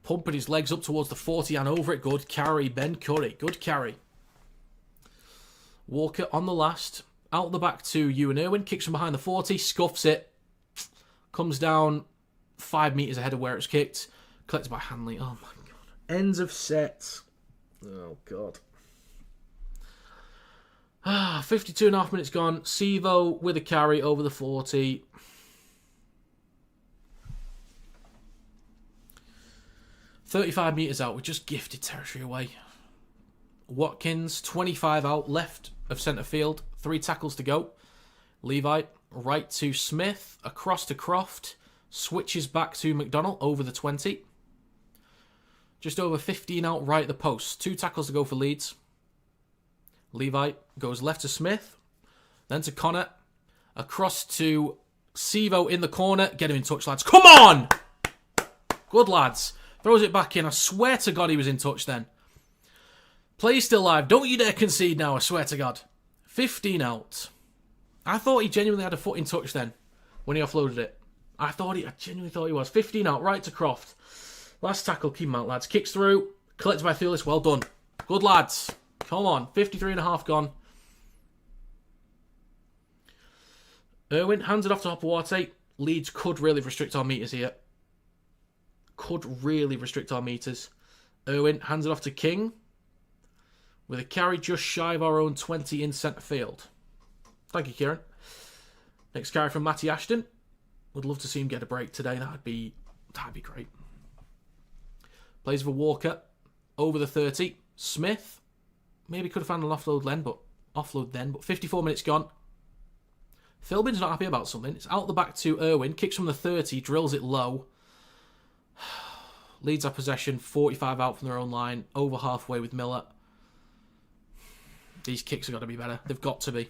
Speaker 1: Pumping his legs up towards the 40 and over it. Good carry, Ben Curry. Good carry. Walker on the last. Out the back to Ewan Irwin. Kicks from behind the 40. Scuffs it. Comes down 5 metres ahead of where it's kicked. Collected by Hanley. Oh my God. Ends of set. Oh God. 52.5 minutes gone. Sevo with a carry over the 40. "35 metres out, we just gifted territory away. Watkins, 25 out, left of centre field. 3 tackles to go. Levi, right to Smith, across to Croft. Switches back to McDonnell, over the 20. Just over 15 out, right at the post. 2 tackles to go for Leeds. Levi goes left to Smith. Then to Connor. Across to Sevo in the corner. Get him in touch, lads. Come on! Good, lads. Throws it back in. I swear to God he was in touch then. Play still live. Don't you dare concede now, I swear to God. 15 out. I thought he genuinely had a foot in touch then when he offloaded it. I genuinely thought he was. 15 out, right to Croft. Last tackle, keep him out, lads. Kicks through. Collected by Thulis. Well done. Good, lads. Come on. 53.5 gone. Irwin hands it off to Hopewarte. Leeds could really restrict our metres here. Could really restrict our metres. Irwin hands it off to King. With a carry just shy of our own 20 in centre field. Thank you, Kieran. Next carry from Matty Ashton. Would love to see him get a break today. That'd be great. Plays for Walker. Over the 30. Smith. Maybe could have found an offload then, but 54 minutes gone. Philbin's not happy about something. It's out the back to Irwin. Kicks from the 30. Drills it low. Leeds have possession. 45 out from their own line. Over halfway with Miller. These kicks have got to be better. They've got to be.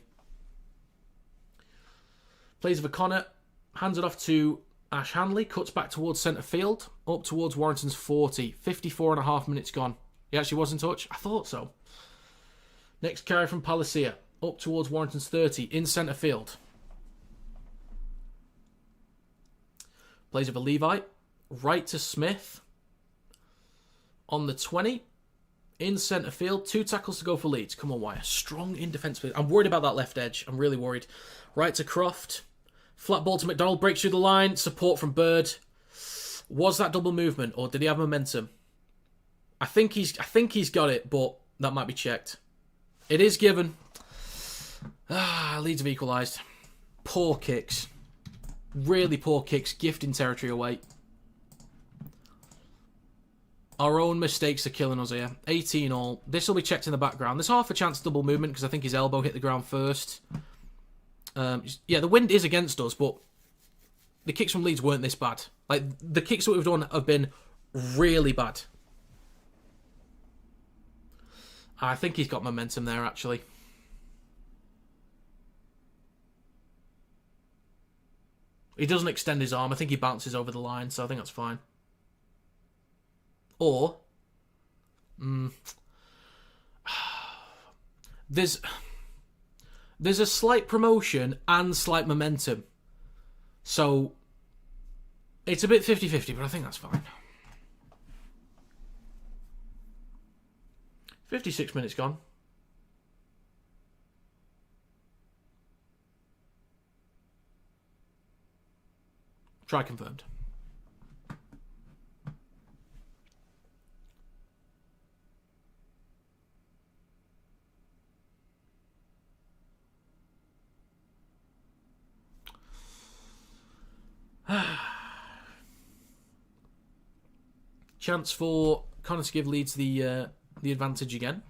Speaker 1: Plays of O'Connor. Hands it off to Ash Hanley. Cuts back towards centre field. Up towards Warrington's 40. 54.5 minutes gone. He actually was in touch? I thought so. Next carry from Palacia. Up towards Warrington's 30. In centre field. Plays of a Levi. Right to Smith. On the 20. In centre field. 2 tackles to go for Leeds. Come on, Wire. Strong in defence. I'm worried about that left edge. I'm really worried. Right to Croft. Flat ball to McDonald. Breaks through the line. Support from Bird. Was that double movement or did he have momentum? I think he's got it, but that might be checked. It is given. Leeds have equalised. Poor kicks. Really poor kicks. Gifting territory away. Our own mistakes are killing us here. 18 all. This will be checked in the background. There's half a chance double movement because I think his elbow hit the ground first. Yeah, the wind is against us, but the kicks from Leeds weren't this bad. Like, the kicks that we've done have been really bad. I think he's got momentum there, actually. He doesn't extend his arm. I think he bounces over the line, so I think that's fine. Or... There's a slight promotion and slight momentum. So, it's a bit 50-50, but I think that's fine. 56 minutes gone. Try confirmed. Chance for Connor to give Leeds the advantage again.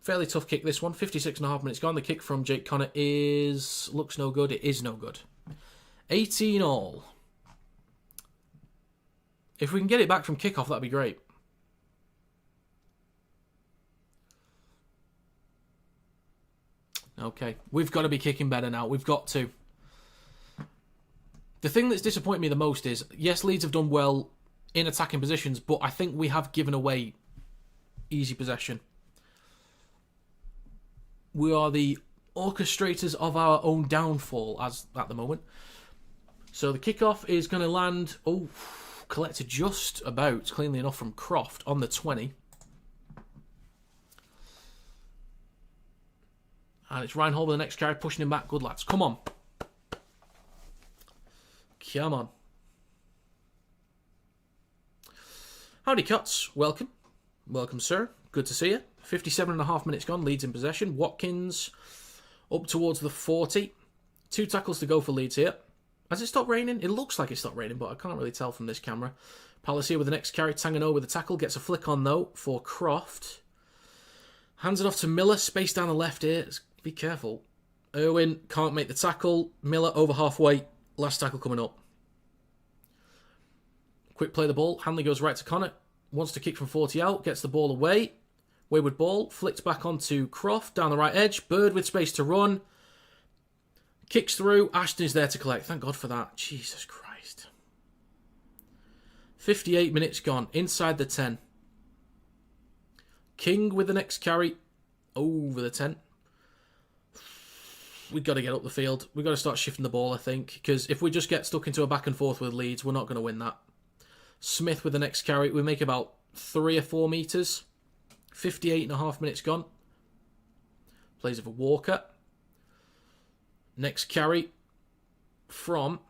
Speaker 1: Fairly tough kick, this one. 56.5 minutes gone. The kick from Jake Connor looks no good. It is no good. 18 all. If we can get it back from kickoff, that'd be great. Okay, we've got to be kicking better now. We've got to. The thing that's disappointed me the most is, yes, Leeds have done well in attacking positions, but I think we have given away easy possession. We are the orchestrators of our own downfall as at the moment. So the kickoff is going to land, collected just about cleanly enough from Croft on the 20. And it's Ryan Hall with the next carry, pushing him back. Good lads. Come on. Come on. Howdy, Cuts. Welcome. Welcome, sir. Good to see you. 57.5 minutes gone. Leeds in possession. Watkins up towards the 40. 2 tackles to go for Leeds here. Has it stopped raining? It looks like it stopped raining, but I can't really tell from this camera. Palace here with the next carry. Tangano with the tackle. Gets a flick on, though, for Croft. Hands it off to Miller. Space down the left here. Be careful. Irwin can't make the tackle. Miller over halfway. Last tackle coming up. Quick play the ball. Hanley goes right to Connor. Wants to kick from 40 out. Gets the ball away. Wayward ball. Flicked back onto Croft. Down the right edge. Bird with space to run. Kicks through. Ashton is there to collect. Thank God for that. Jesus Christ. 58 minutes gone. Inside the 10. King with the next carry. Over the 10. We've got to get up the field. We've got to start shifting the ball, I think. Because if we just get stuck into a back and forth with Leeds, we're not going to win that. Smith with the next carry. We make about 3 or 4 metres. 58.5 minutes gone. Plays of a Walker. Next carry from...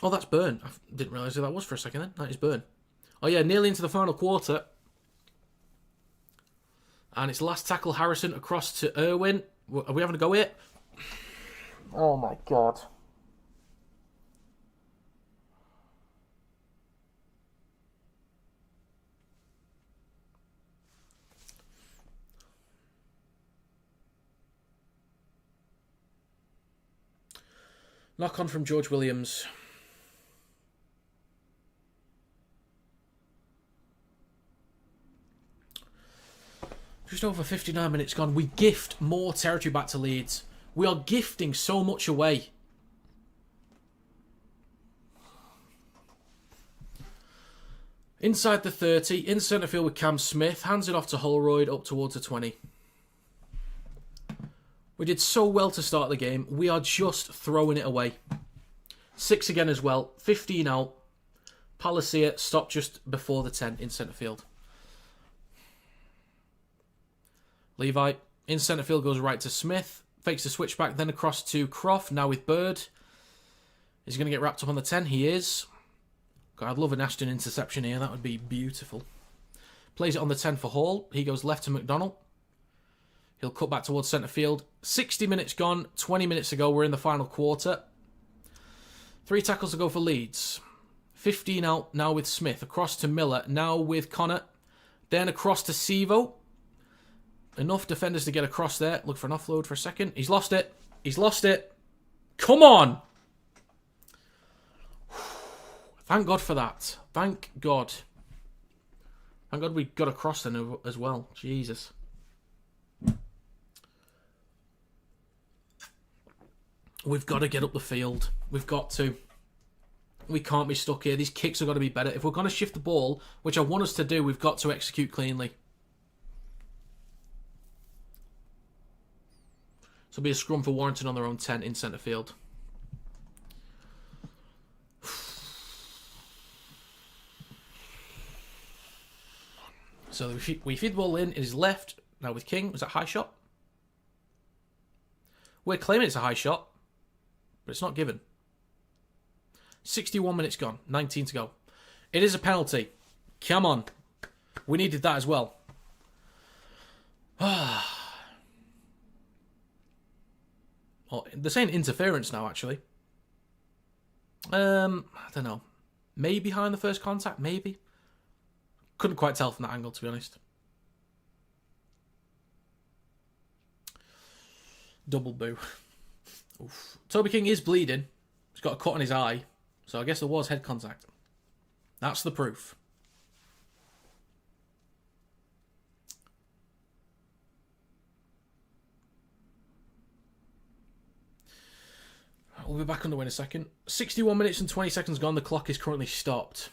Speaker 1: Oh, that's Byrne. I didn't realise who that was for a second then. That is Byrne. Oh yeah, nearly into the final quarter. And it's last tackle Harrison across to Irwin. Are we having a go here? Oh my God. Knock on from George Williams. Just over 59 minutes gone. We gift more territory back to Leeds. We are gifting so much away. Inside the 30, in centre field with Cam Smith. Hands it off to Holroyd up towards the 20. We did so well to start the game. We are just throwing it away. 6 again as well. 15 out. Palacia stopped just before the 10 in centre field. Levi in centre field goes right to Smith. Fakes the switchback, then across to Croft. Now with Bird. Is he going to get wrapped up on the 10? He is. God, I'd love an Ashton interception here. That would be beautiful. Plays it on the 10 for Hall. He goes left to McDonald. He'll cut back towards centre field. 60 minutes gone. 20 minutes ago. We're in the final quarter. 3 tackles to go for Leeds. 15 out now with Smith. Across to Miller. Now with Connor. Then across to Sevo. Enough defenders to get across there. Look for an offload for a second. He's lost it. He's lost it. Come on. Thank God for that. Thank God. Thank God we got across then as well. Jesus. We've got to get up the field. We've got to. We can't be stuck here. These kicks have got to be better. If we're going to shift the ball, which I want us to do, we've got to execute cleanly. So it'll be a scrum for Warrington on their own 10 in centre field. So we feed the ball in. It is left. Now with King. Was that high shot? We're claiming it's a high shot. But it's not given. 61 minutes gone. 19 to go. It is a penalty. Come on. We needed that as well. Oh, they're saying interference now, actually. I don't know. Maybe behind the first contact, maybe. Couldn't quite tell from that angle, to be honest. Double boo. Oof. Toby King is bleeding. He's got a cut on his eye. So I guess there was head contact. That's the proof. We'll be back underway in a second. 61 minutes and 20 seconds gone. The clock is currently stopped.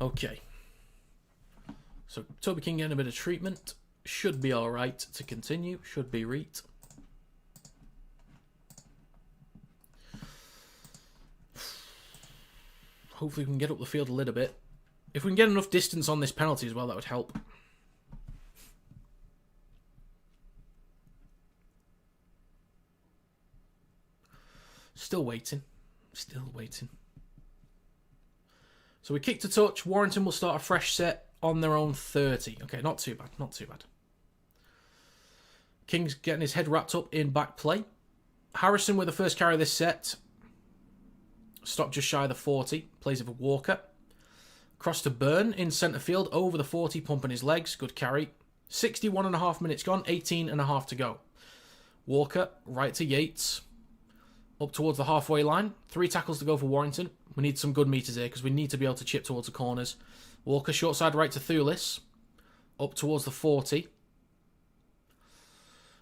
Speaker 1: Okay. So Toby King getting a bit of treatment. Should be alright to continue. Should be right. Hopefully we can get up the field a little bit. If we can get enough distance on this penalty as well, that would help. Still waiting. Still waiting. So we kick to touch. Warrington will start a fresh set on their own 30. Okay, not too bad. Not too bad. King's getting his head wrapped up in back play. Harrison with the first carry of this set. Stopped just shy of the 40. Plays it for Walker. Cross to Byrne in centre field. Over the 40, pumping his legs. Good carry. 61.5 minutes gone. 18.5 to go. Walker, right to Yates. Up towards the halfway line. 3 tackles to go for Warrington. We need some good meters here because we need to be able to chip towards the corners. Walker, short side right to Thulis. Up towards the 40.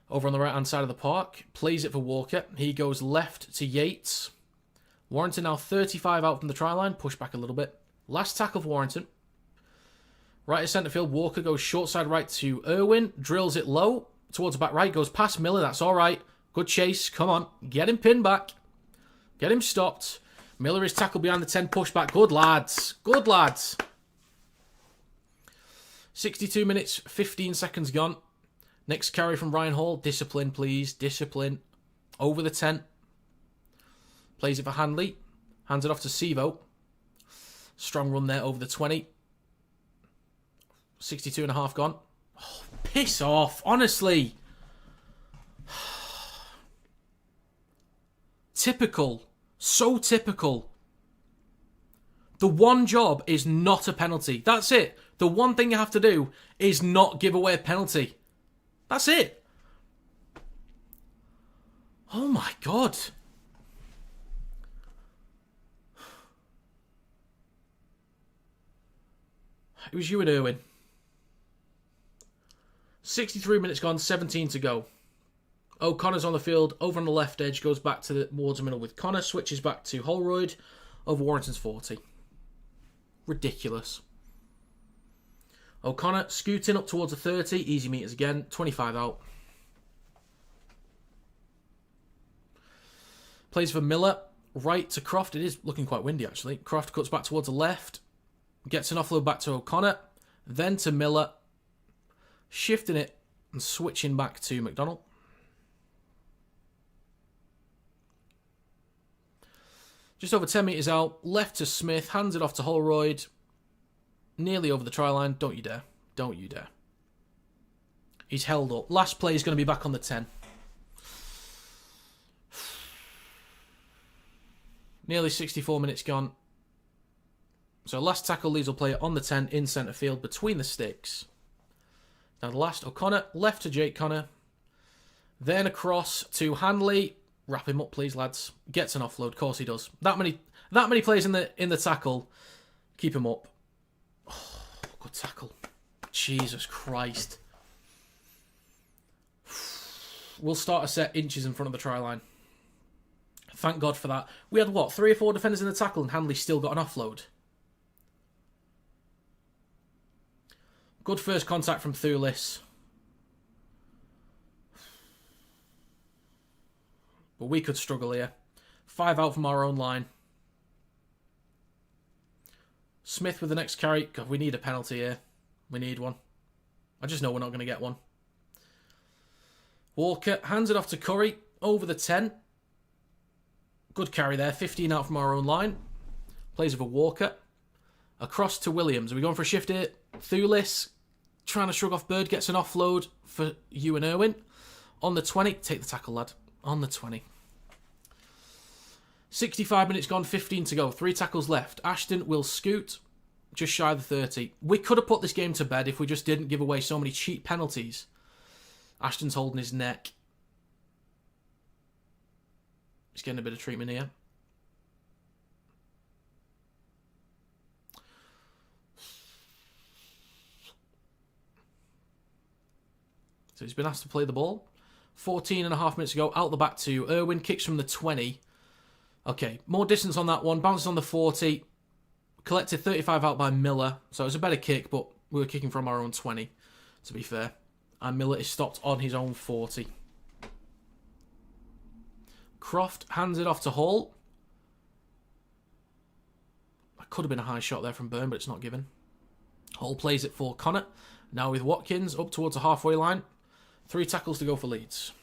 Speaker 1: Over on the right-hand side of the park. Plays it for Walker. He goes left to Yates. Warrington now 35 out from the try line. Push back a little bit. Last tackle for Warrington. Right at centre field. Walker goes short side right to Irwin. Drills it low. Towards the back right. Goes past Miller. That's all right. Good chase. Come on. Get him pinned back. Get him stopped. Miller is tackled behind the 10. Push back. Good lads. Good lads. 62 minutes. 15 seconds gone. Next carry from Ryan Hall. Discipline, please. Discipline. Over the 10. Plays it for Hanley. Hands it off to Sevo. Strong run there over the 20. 62.5 gone. Oh, piss off. Honestly. Typical. So typical. The one job is not a penalty. That's it. The one thing you have to do is not give away a penalty. That's it. Oh my God. It was you and Irwin. 63 minutes gone, 17 to go. O'Connor's on the field, over on the left edge, goes back towards the middle with Connor, switches back to Holroyd, over Warrington's 40. Ridiculous. O'Connor scooting up towards the 30, easy meters again, 25 out. Plays for Miller, right to Croft. It is looking quite windy actually. Croft cuts back towards the left, gets an offload back to O'Connor, then to Miller, shifting it and switching back to McDonald. Just over 10 metres out, left to Smith, hands it off to Holroyd. Nearly over the try line. Don't you dare. Don't you dare. He's held up. Last play is going to be back on the 10. Nearly 64 minutes gone. So last tackle, Leeds will play it on the 10 in centre field between the sticks. Now the last, O'Connor, left to Jake Connor. Then across to Hanley. Wrap him up, please, lads. Gets an offload. Of course he does. That many players in the tackle. Keep him up. Oh, good tackle. Jesus Christ. We'll start a set inches in front of the try line. Thank God for that. We had, what, 3 or 4 defenders in the tackle and Hanley still got an offload. Good first contact from Thulis. But we could struggle here. 5 out from our own line. Smith with the next carry. God, we need a penalty here. We need one. I just know we're not going to get one. Walker hands it off to Curry. Over the 10. Good carry there. 15 out from our own line. Plays with a Walker. Across to Williams. Are we going for a shift here? Thulis trying to shrug off Bird. Gets an offload for you and Irwin. On the 20. Take the tackle, lad. On the 20. 65 minutes gone, 15 to go. 3 tackles left. Ashton will scoot just shy of the 30. We could have put this game to bed if we just didn't give away so many cheap penalties. Ashton's holding his neck. He's getting a bit of treatment here. So he's been asked to play the ball. 14 and a half minutes ago, out the back to Irwin, kicks from the 20. Okay, more distance on that one, bounces on the 40. Collected 35 out by Miller, so it was a better kick, but we were kicking from our own 20, to be fair. And Miller is stopped on his own 40. Croft hands it off to Hall. That could have been a high shot there from Byrne, but it's not given. Hall plays it for Connor. Now with Watkins up towards the halfway line. 3 tackles to go for Leeds.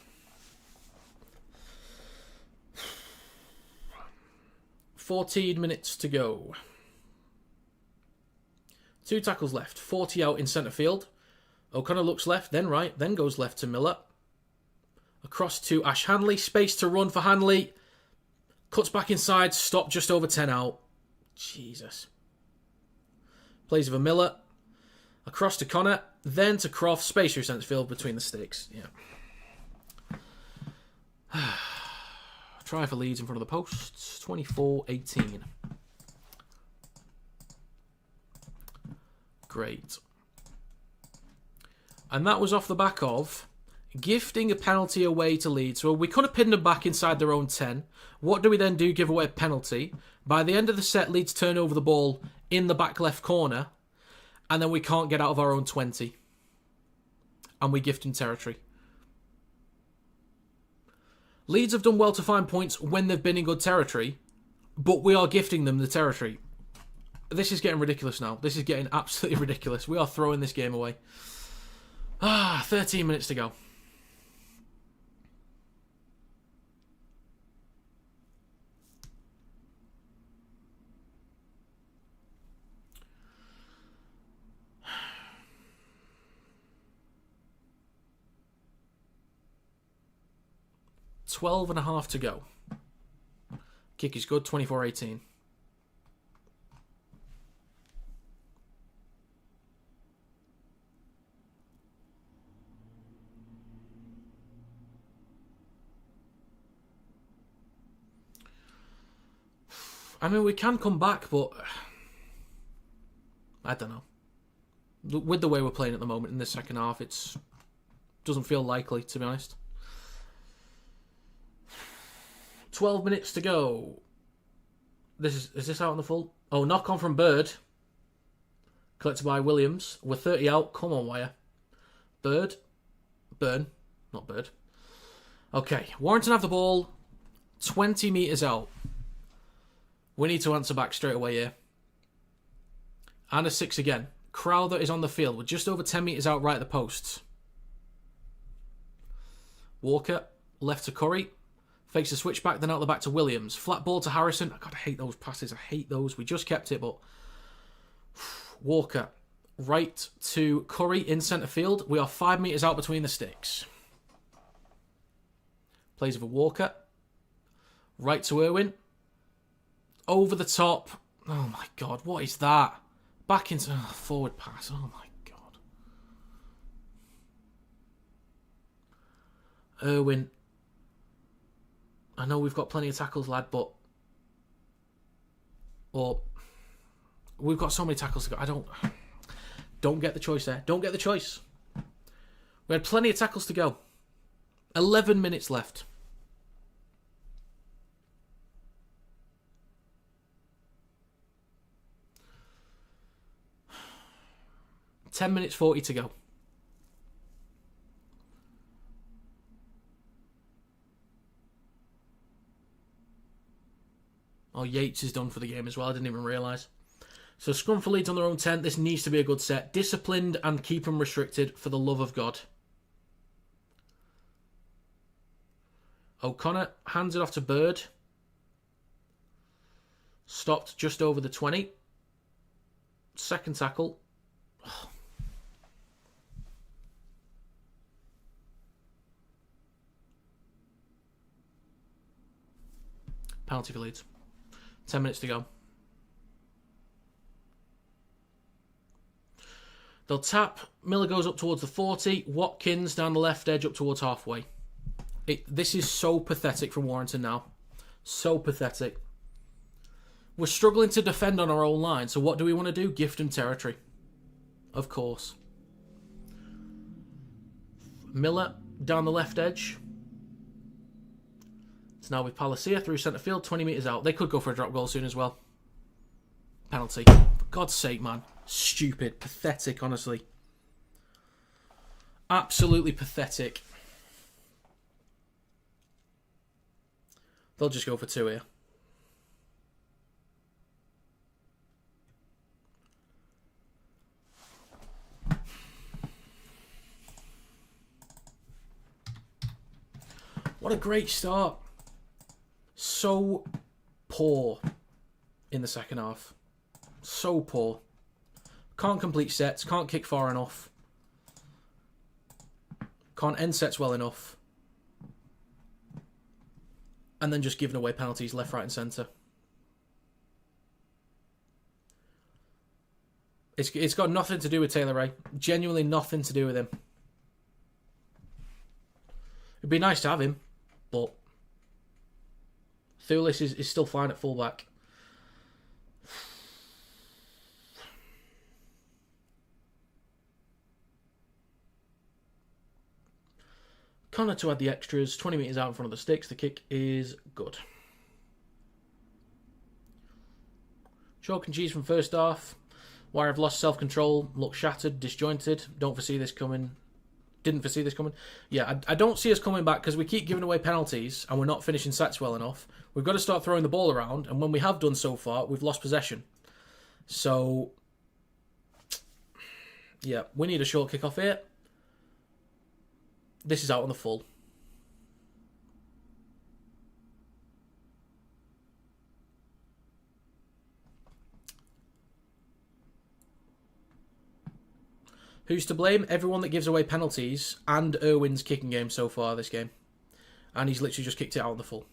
Speaker 1: $14 minutes to go. 2 tackles left. 40 out in centre field. O'Connor looks left, then right, then goes left to Miller. Across to Ash Hanley. Space to run for Hanley. Cuts back inside. Stop just over 10 out. Jesus. Plays with a Miller. Across to Connor. Then to Croft. Space through centre field between the sticks. Yeah. Try for Leeds in front of the posts. 24-18. Great. And that was off the back of gifting a penalty away to Leeds. So we could have pinned them back inside their own 10. What do we then do? Give away a penalty. By the end of the set, Leeds turn over the ball in the back left corner. And then we can't get out of our own 20. And we gift them territory. Leeds have done well to find points when they've been in good territory. But we are gifting them the territory. This is getting ridiculous now. This is getting absolutely ridiculous. We are throwing this game away. 13 minutes to go. Twelve and a half to go. Kick is good, 24-18. I mean, we can come back, but I don't know. With the way we're playing at the moment in the second half, it doesn't feel likely, to be honest. 12 minutes to go. Is this out on the full? Oh, knock on from Bird. Collected by Williams. We're 30 out. Come on, Wire. Bird. Burn. Not Bird. Okay, Warrington have the ball. 20 metres out. We need to answer back straight away here. And a 6 again. Crowther is on the field. We're just over 10 metres out right at the posts. Walker, left to Curry. Fakes a switch back, then out the back to Williams. Flat ball to Harrison. God, I hate those passes. I hate those. We just kept it, but... Walker, right to Curry in centre field. We are 5 metres out between the sticks. Plays over Walker. Right to Irwin. Over the top. Oh my God, what is that? Back into forward pass. Oh my God. Irwin. I know we've got plenty of tackles, lad, but... Or... We've got so many tackles to go. I don't get the choice there. Don't get the choice. We had plenty of tackles to go. 11 minutes left. Ten minutes 40 to go. Oh, Yates is done for the game as well. I didn't even realise. So scrum for Leeds on their own 10. This needs to be a good set. Disciplined and keep them restricted for the love of God. O'Connor hands it off to Bird. Stopped just over the 20. Second tackle. Oh. Penalty for Leeds. 10 minutes to go. They'll tap. Miller goes up towards the 40. Watkins down the left edge up towards halfway. This is so pathetic from Warrington now. So pathetic. We're struggling to defend on our own line, so what do we want to do? Gift them territory. Of course. Miller down the left edge. It's now with Palacia through centre field, 20 metres out. They could go for a drop goal soon as well. Penalty. For God's sake, man. Stupid. Pathetic, honestly. Absolutely pathetic. They'll just go for 2 here. What a great start. So poor in the second half. So poor. Can't complete sets. Can't kick far enough. Can't end sets well enough. And then just giving away penalties left, right and centre. It's got nothing to do with Taylor Ray. Genuinely nothing to do with him. It'd be nice to have him, but Thulis is still fine at fullback. Connor to add the extras, 20 metres out in front of the sticks. The kick is good. Chalk and cheese from first half. Wire have lost self-control, look shattered, disjointed. Don't foresee this coming. Didn't foresee this coming. Yeah, I don't see us coming back because we keep giving away penalties and we're not finishing sets well enough. We've got to start throwing the ball around, and when we have done so far, we've lost possession. So, yeah, we need a short kick-off here. This is out on the full. Who's to blame? Everyone that gives away penalties and Irwin's kicking game so far this game. And he's literally just kicked it out on the full.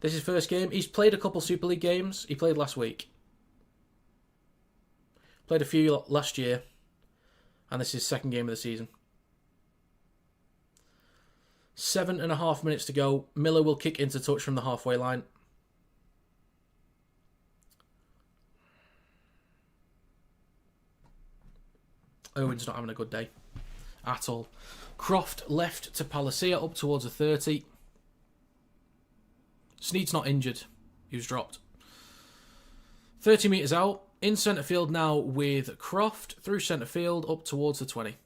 Speaker 1: This is his first game. He's played a couple Super League games. He played last week. Played a few last year. And this is his second game of the season. 7.5 minutes to go. Miller will kick into touch from the halfway line. Owen's not having a good day at all. Croft left to Palacia up towards the 30. Sneed's not injured. He was dropped. 30 metres out. In centre field now with Croft. Through centre field up towards the 20.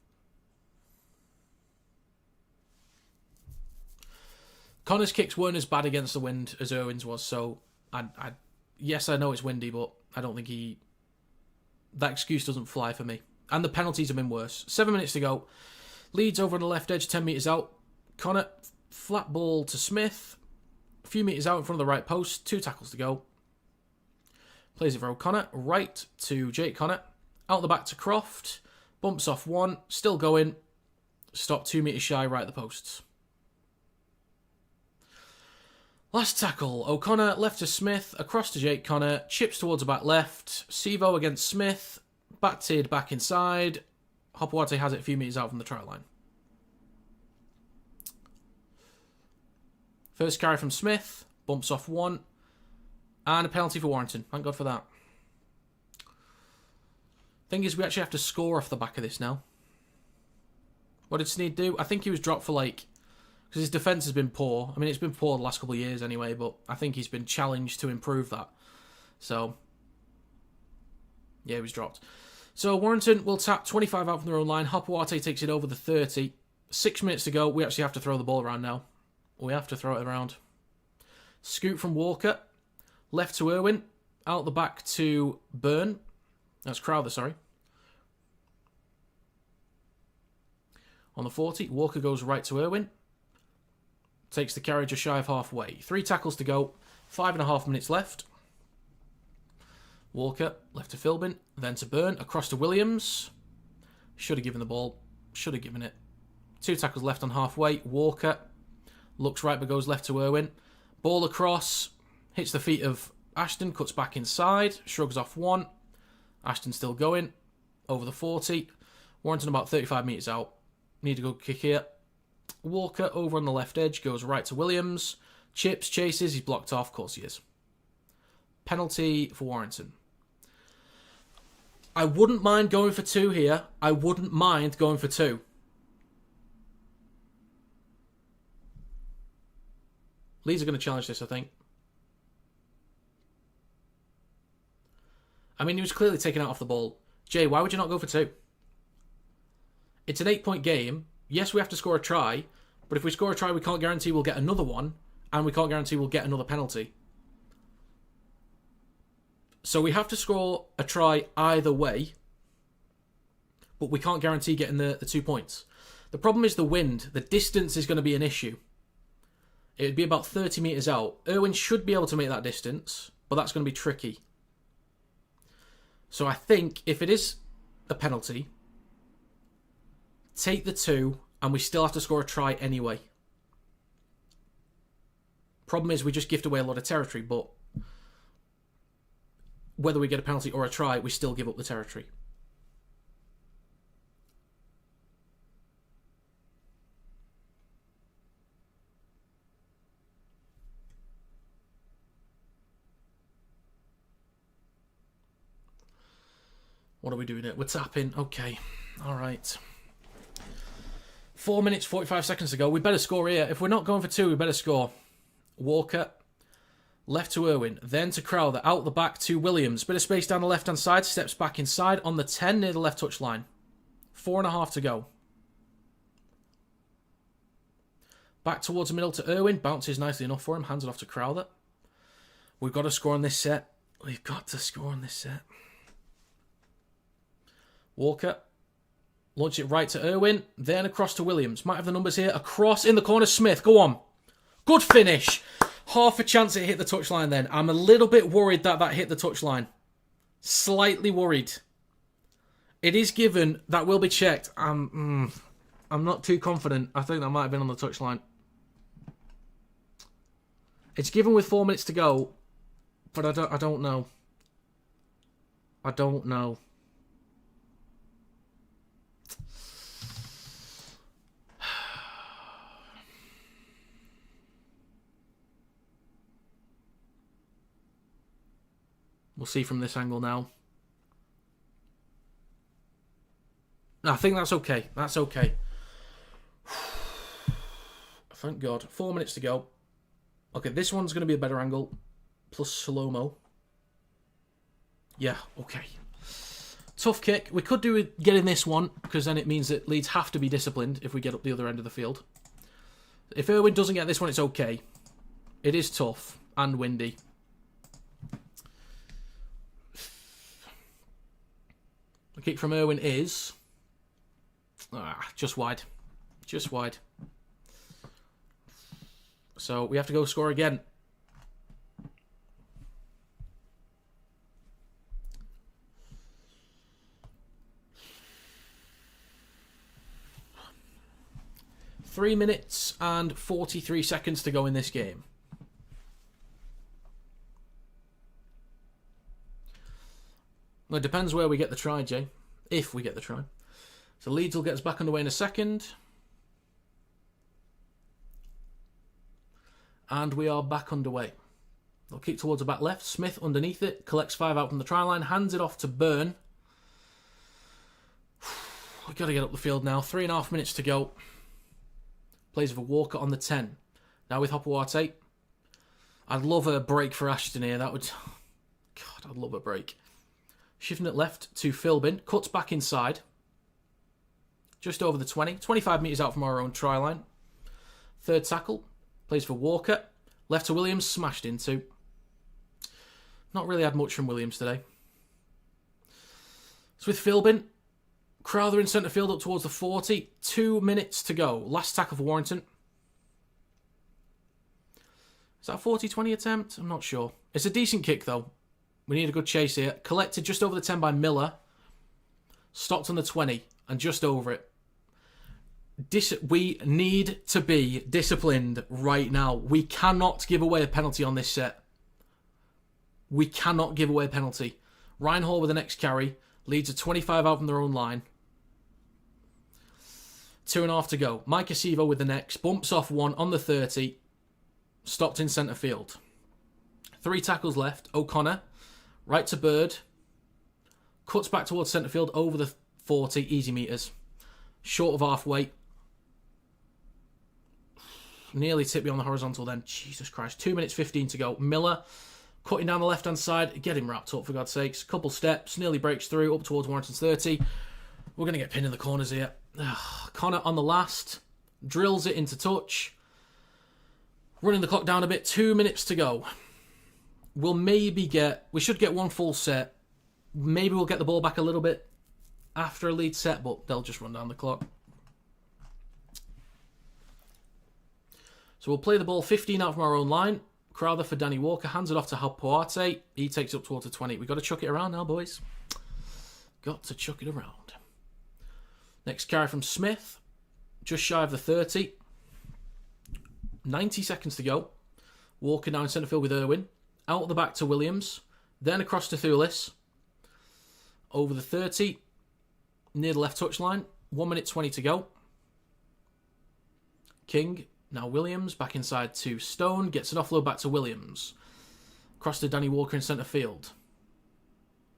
Speaker 1: Connor's kicks weren't as bad against the wind as Irwin's was, so yes, I know it's windy, but I don't think that excuse doesn't fly for me. And the penalties have been worse. 7 minutes to go. Leeds over on the left edge, 10 metres out. Connor, flat ball to Smith. A few metres out in front of the right post. 2 tackles to go. Plays it for O'Connor. Right to Jake Connor. Out the back to Croft. Bumps off 1. Still going. Stop 2 metres shy, right at the posts. Last tackle. O'Connor left to Smith. Across to Jake Connor. Chips towards the back left. Sevo against Smith. Back-tiered back inside. Hopawate has it a few metres out from the try line. First carry from Smith. Bumps off 1. And a penalty for Warrington. Thank God for that. Thing is, we actually have to score off the back of this now. What did Sneed do? I think he was dropped for because his defence has been poor. I mean, it's been poor the last couple of years anyway, but I think he's been challenged to improve that. So, yeah, he was dropped. So Warrington will tap 25 out from their own line. Hopawate takes it over the 30. 6 minutes to go. We actually have to throw the ball around now. We have to throw it around. Scoot from Walker. Left to Irwin. Out the back to Byrne. That's Crowther, sorry. On the 40, Walker goes right to Irwin. Takes the carry just shy of halfway. 3 tackles to go. 5.5 minutes left. Walker, left to Philbin, then to Byrne, across to Williams. Should have given the ball. Should have given it. 2 tackles left on halfway. Walker looks right but goes left to Irwin. Ball across. Hits the feet of Ashton, cuts back inside. Shrugs off 1. Ashton still going. Over the 40. Warrington about 35 metres out. Need to go kick here. Walker over on the left edge. Goes right to Williams. Chips, chases. He's blocked off. Of course he is. Penalty for Warrington. I wouldn't mind going for 2 here. I wouldn't mind going for 2. Leeds are going to challenge this, I think. I mean, he was clearly taken out off the ball. Jay, why would you not go for 2? It's an 8-point game. Yes, we have to score a try. But if we score a try, we can't guarantee we'll get another one. And we can't guarantee we'll get another penalty. So we have to score a try either way, but we can't guarantee getting the 2 points. The problem is the wind. The distance is going to be an issue. It would be about 30 metres out. Irwin should be able to make that distance, but that's going to be tricky. So I think if it is a penalty, take the 2, and we still have to score a try anyway. Problem is we just gift away a lot of territory, but whether we get a penalty or a try, we still give up the territory. What are we doing here? We're tapping. Okay. All right. 4 minutes, 45 seconds to go. We better score here. If we're not going for 2, we better score. Walker. Left to Irwin, then to Crowther, out the back to Williams. Bit of space down the left-hand side, steps back inside on the 10 near the left touch line. 4.5 to go. Back towards the middle to Irwin, bounces nicely enough for him, hands it off to Crowther. We've got to score on this set. We've got to score on this set. Walker, launch it right to Irwin, then across to Williams. Might have the numbers here. Across in the corner, Smith, go on. Good finish. Half a chance it hit the touchline then. I'm a little bit worried that hit the touchline. Slightly worried. It is given. That will be checked. I'm not too confident. I think that might have been on the touchline. It's given with 4 minutes to go. But I don't know. I don't know. We'll see from this angle now. I think that's okay. That's okay. Thank God. 4 minutes to go. Okay, this one's going to be a better angle. Plus slow-mo. Yeah, okay. Tough kick. We could do it getting this one, because then it means that Leeds have to be disciplined if we get up the other end of the field. If Irwin doesn't get this one, it's okay. It is tough and windy. The kick from Irwin is... just wide. Just wide. So we have to go score again. Three minutes and 43 seconds to go in this game. Well, it depends where we get the try, Jay. If we get the try. So Leeds will get us back underway in a second. And we are back underway. They'll kick towards the back left. Smith underneath it. Collects 5 out from the try line. Hands it off to Byrne. We've got to get up the field now. 3.5 minutes to go. Plays for Walker on the 10. Now with Hopewarte. I'd love a break for Ashton here. That would... God, I'd love a break. Shifting it left to Philbin. Cuts back inside. Just over the 20. 25 metres out from our own try line. Third tackle. Plays for Walker. Left to Williams. Smashed into. Not really had much from Williams today. So with Philbin. Crowther in centre field up towards the 40. 2 minutes to go. Last tackle for Warrington. Is that a 40-20 attempt? I'm not sure. It's a decent kick though. We need a good chase here. Collected just over the 10 by Miller. Stopped on the 20 and just over it. We need to be disciplined right now. We cannot give away a penalty on this set. We cannot give away a penalty. Ryan Hall with the next carry. Leads a 25 out from their own line. 2.5 to go. Mike Acevo with the next. Bumps off one on the 30. Stopped in centre field. 3 tackles left. O'Connor. Right to Bird. Cuts back towards centre field over the 40. Easy meters. Short of halfway. Nearly tipped beyond the horizontal then. Jesus Christ. 2 minutes 15 to go. Miller cutting down the left-hand side. Get him wrapped up, for God's sakes. Couple steps. Nearly breaks through. Up towards Warrington's 30. We're going to get pinned in the corners here. Connor on the last. Drills it into touch. Running the clock down a bit. 2 minutes to go. We'll maybe get... We should get one full set. Maybe we'll get the ball back a little bit after a lead set, but they'll just run down the clock. So we'll play the ball 15 out from our own line. Crowther for Danny Walker. Hands it off to Hopewarte. He takes it up towards the 20. We've got to chuck it around now, boys. Got to chuck it around. Next carry from Smith. Just shy of the 30. 90 seconds to go. Walker now in centre field with Irwin. Out the back to Williams. Then across to Thulis. Over the 30. Near the left touchline. 1 minute 20 to go. King. Now Williams. Back inside to Stone. Gets an offload back to Williams. Across to Danny Walker in centre field.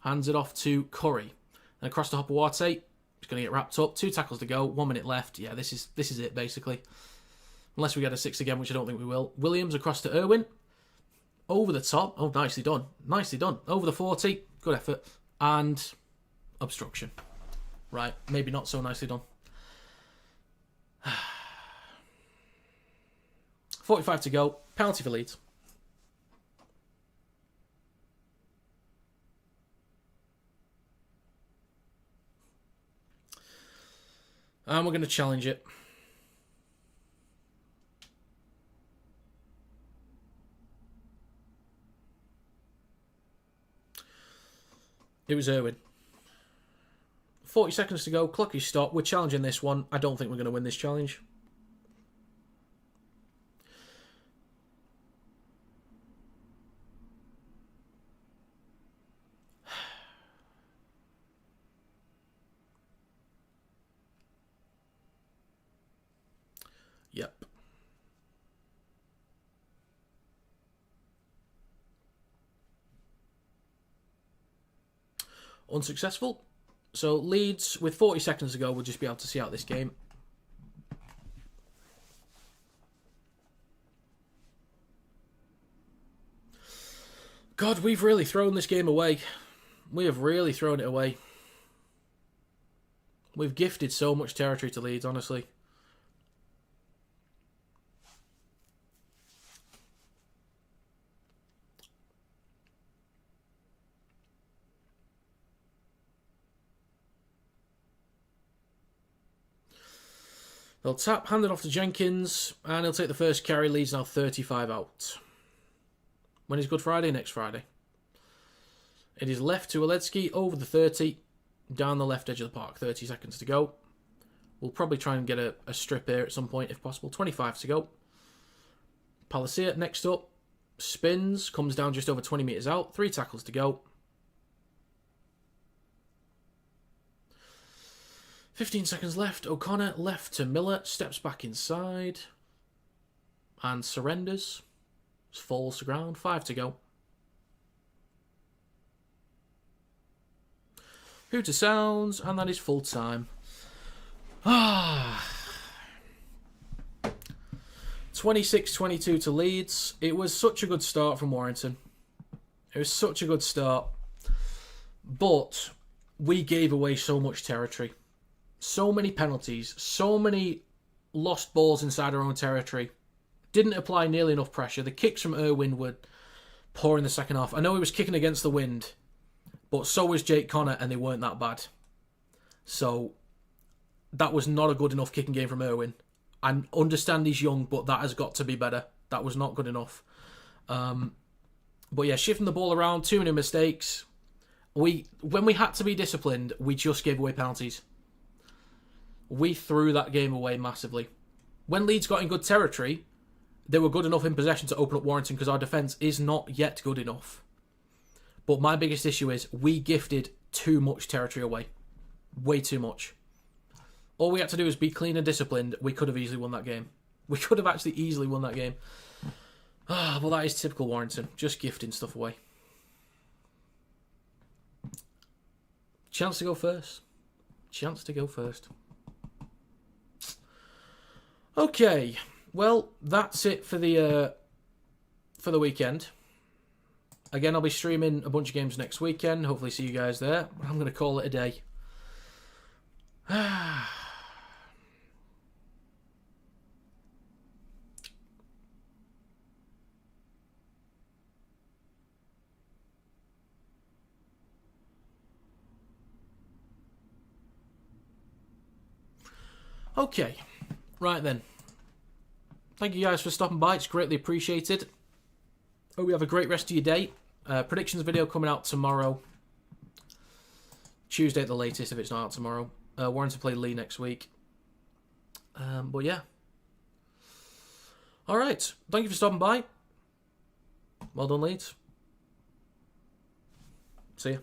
Speaker 1: Hands it off to Curry. Then across to Hopewarte. He's going to get wrapped up. 2 tackles to go. 1 minute left. Yeah, this is it basically. Unless we get a 6 again, which I don't think we will. Williams across to Irwin. Over the top. Oh, nicely done. Nicely done. Over the 40. Good effort. And obstruction. Right. Maybe not so nicely done. 45 to go. Penalty for Leeds. And we're going to challenge it. It was Irwin. 40 seconds to go. Clock is stopped. We're challenging this one. I don't think we're going to win this challenge. Yep. Unsuccessful. So Leeds, with 40 seconds to go, will just be able to see out this game. God, we've really thrown this game away. We have really thrown it away. We've gifted so much territory to Leeds, honestly. They'll tap, hand it off to Jenkins, and he'll take the first carry. Leeds now 35 out. When is Good Friday? Next Friday. It is left to Oledzki over the 30, down the left edge of the park. 30 seconds to go. We'll probably try and get a strip here at some point if possible. 25 to go. Palacia next up. Spins, comes down just over 20 metres out. 3 tackles to go. 15 seconds left. O'Connor left to Miller. Steps back inside. And surrenders. Falls to ground. 5 to go. Hooter sounds. And that is full time. 26-22 to Leeds. It was such a good start from Warrington. It was such a good start. But we gave away so much territory. So many penalties, so many lost balls inside our own territory. Didn't apply nearly enough pressure. The kicks from Irwin were poor in the second half. I know he was kicking against the wind, but so was Jake Connor, and they weren't that bad. So that was not a good enough kicking game from Irwin. I understand he's young, but that has got to be better. That was not good enough. But yeah, shifting the ball around, too many mistakes. When we had to be disciplined, we just gave away penalties. We threw that game away massively. When Leeds got in good territory, they were good enough in possession to open up Warrington because our defence is not yet good enough. But my biggest issue is we gifted too much territory away. Way too much. All we had to do was be clean and disciplined. We could have easily won that game. We could have actually easily won that game. Well, that is typical Warrington. Just gifting stuff away. Chance to go first. Chance to go first. Okay, well, that's it for the weekend. Again, I'll be streaming a bunch of games next weekend. Hopefully see you guys there. I'm going to call it a day. Okay. Right then. Thank you guys for stopping by. It's greatly appreciated. Hope you have a great rest of your day. Predictions video coming out tomorrow. Tuesday at the latest if it's not out tomorrow. Warrington play Lee next week. But yeah. Alright. Thank you for stopping by. Well done, Leeds. See ya.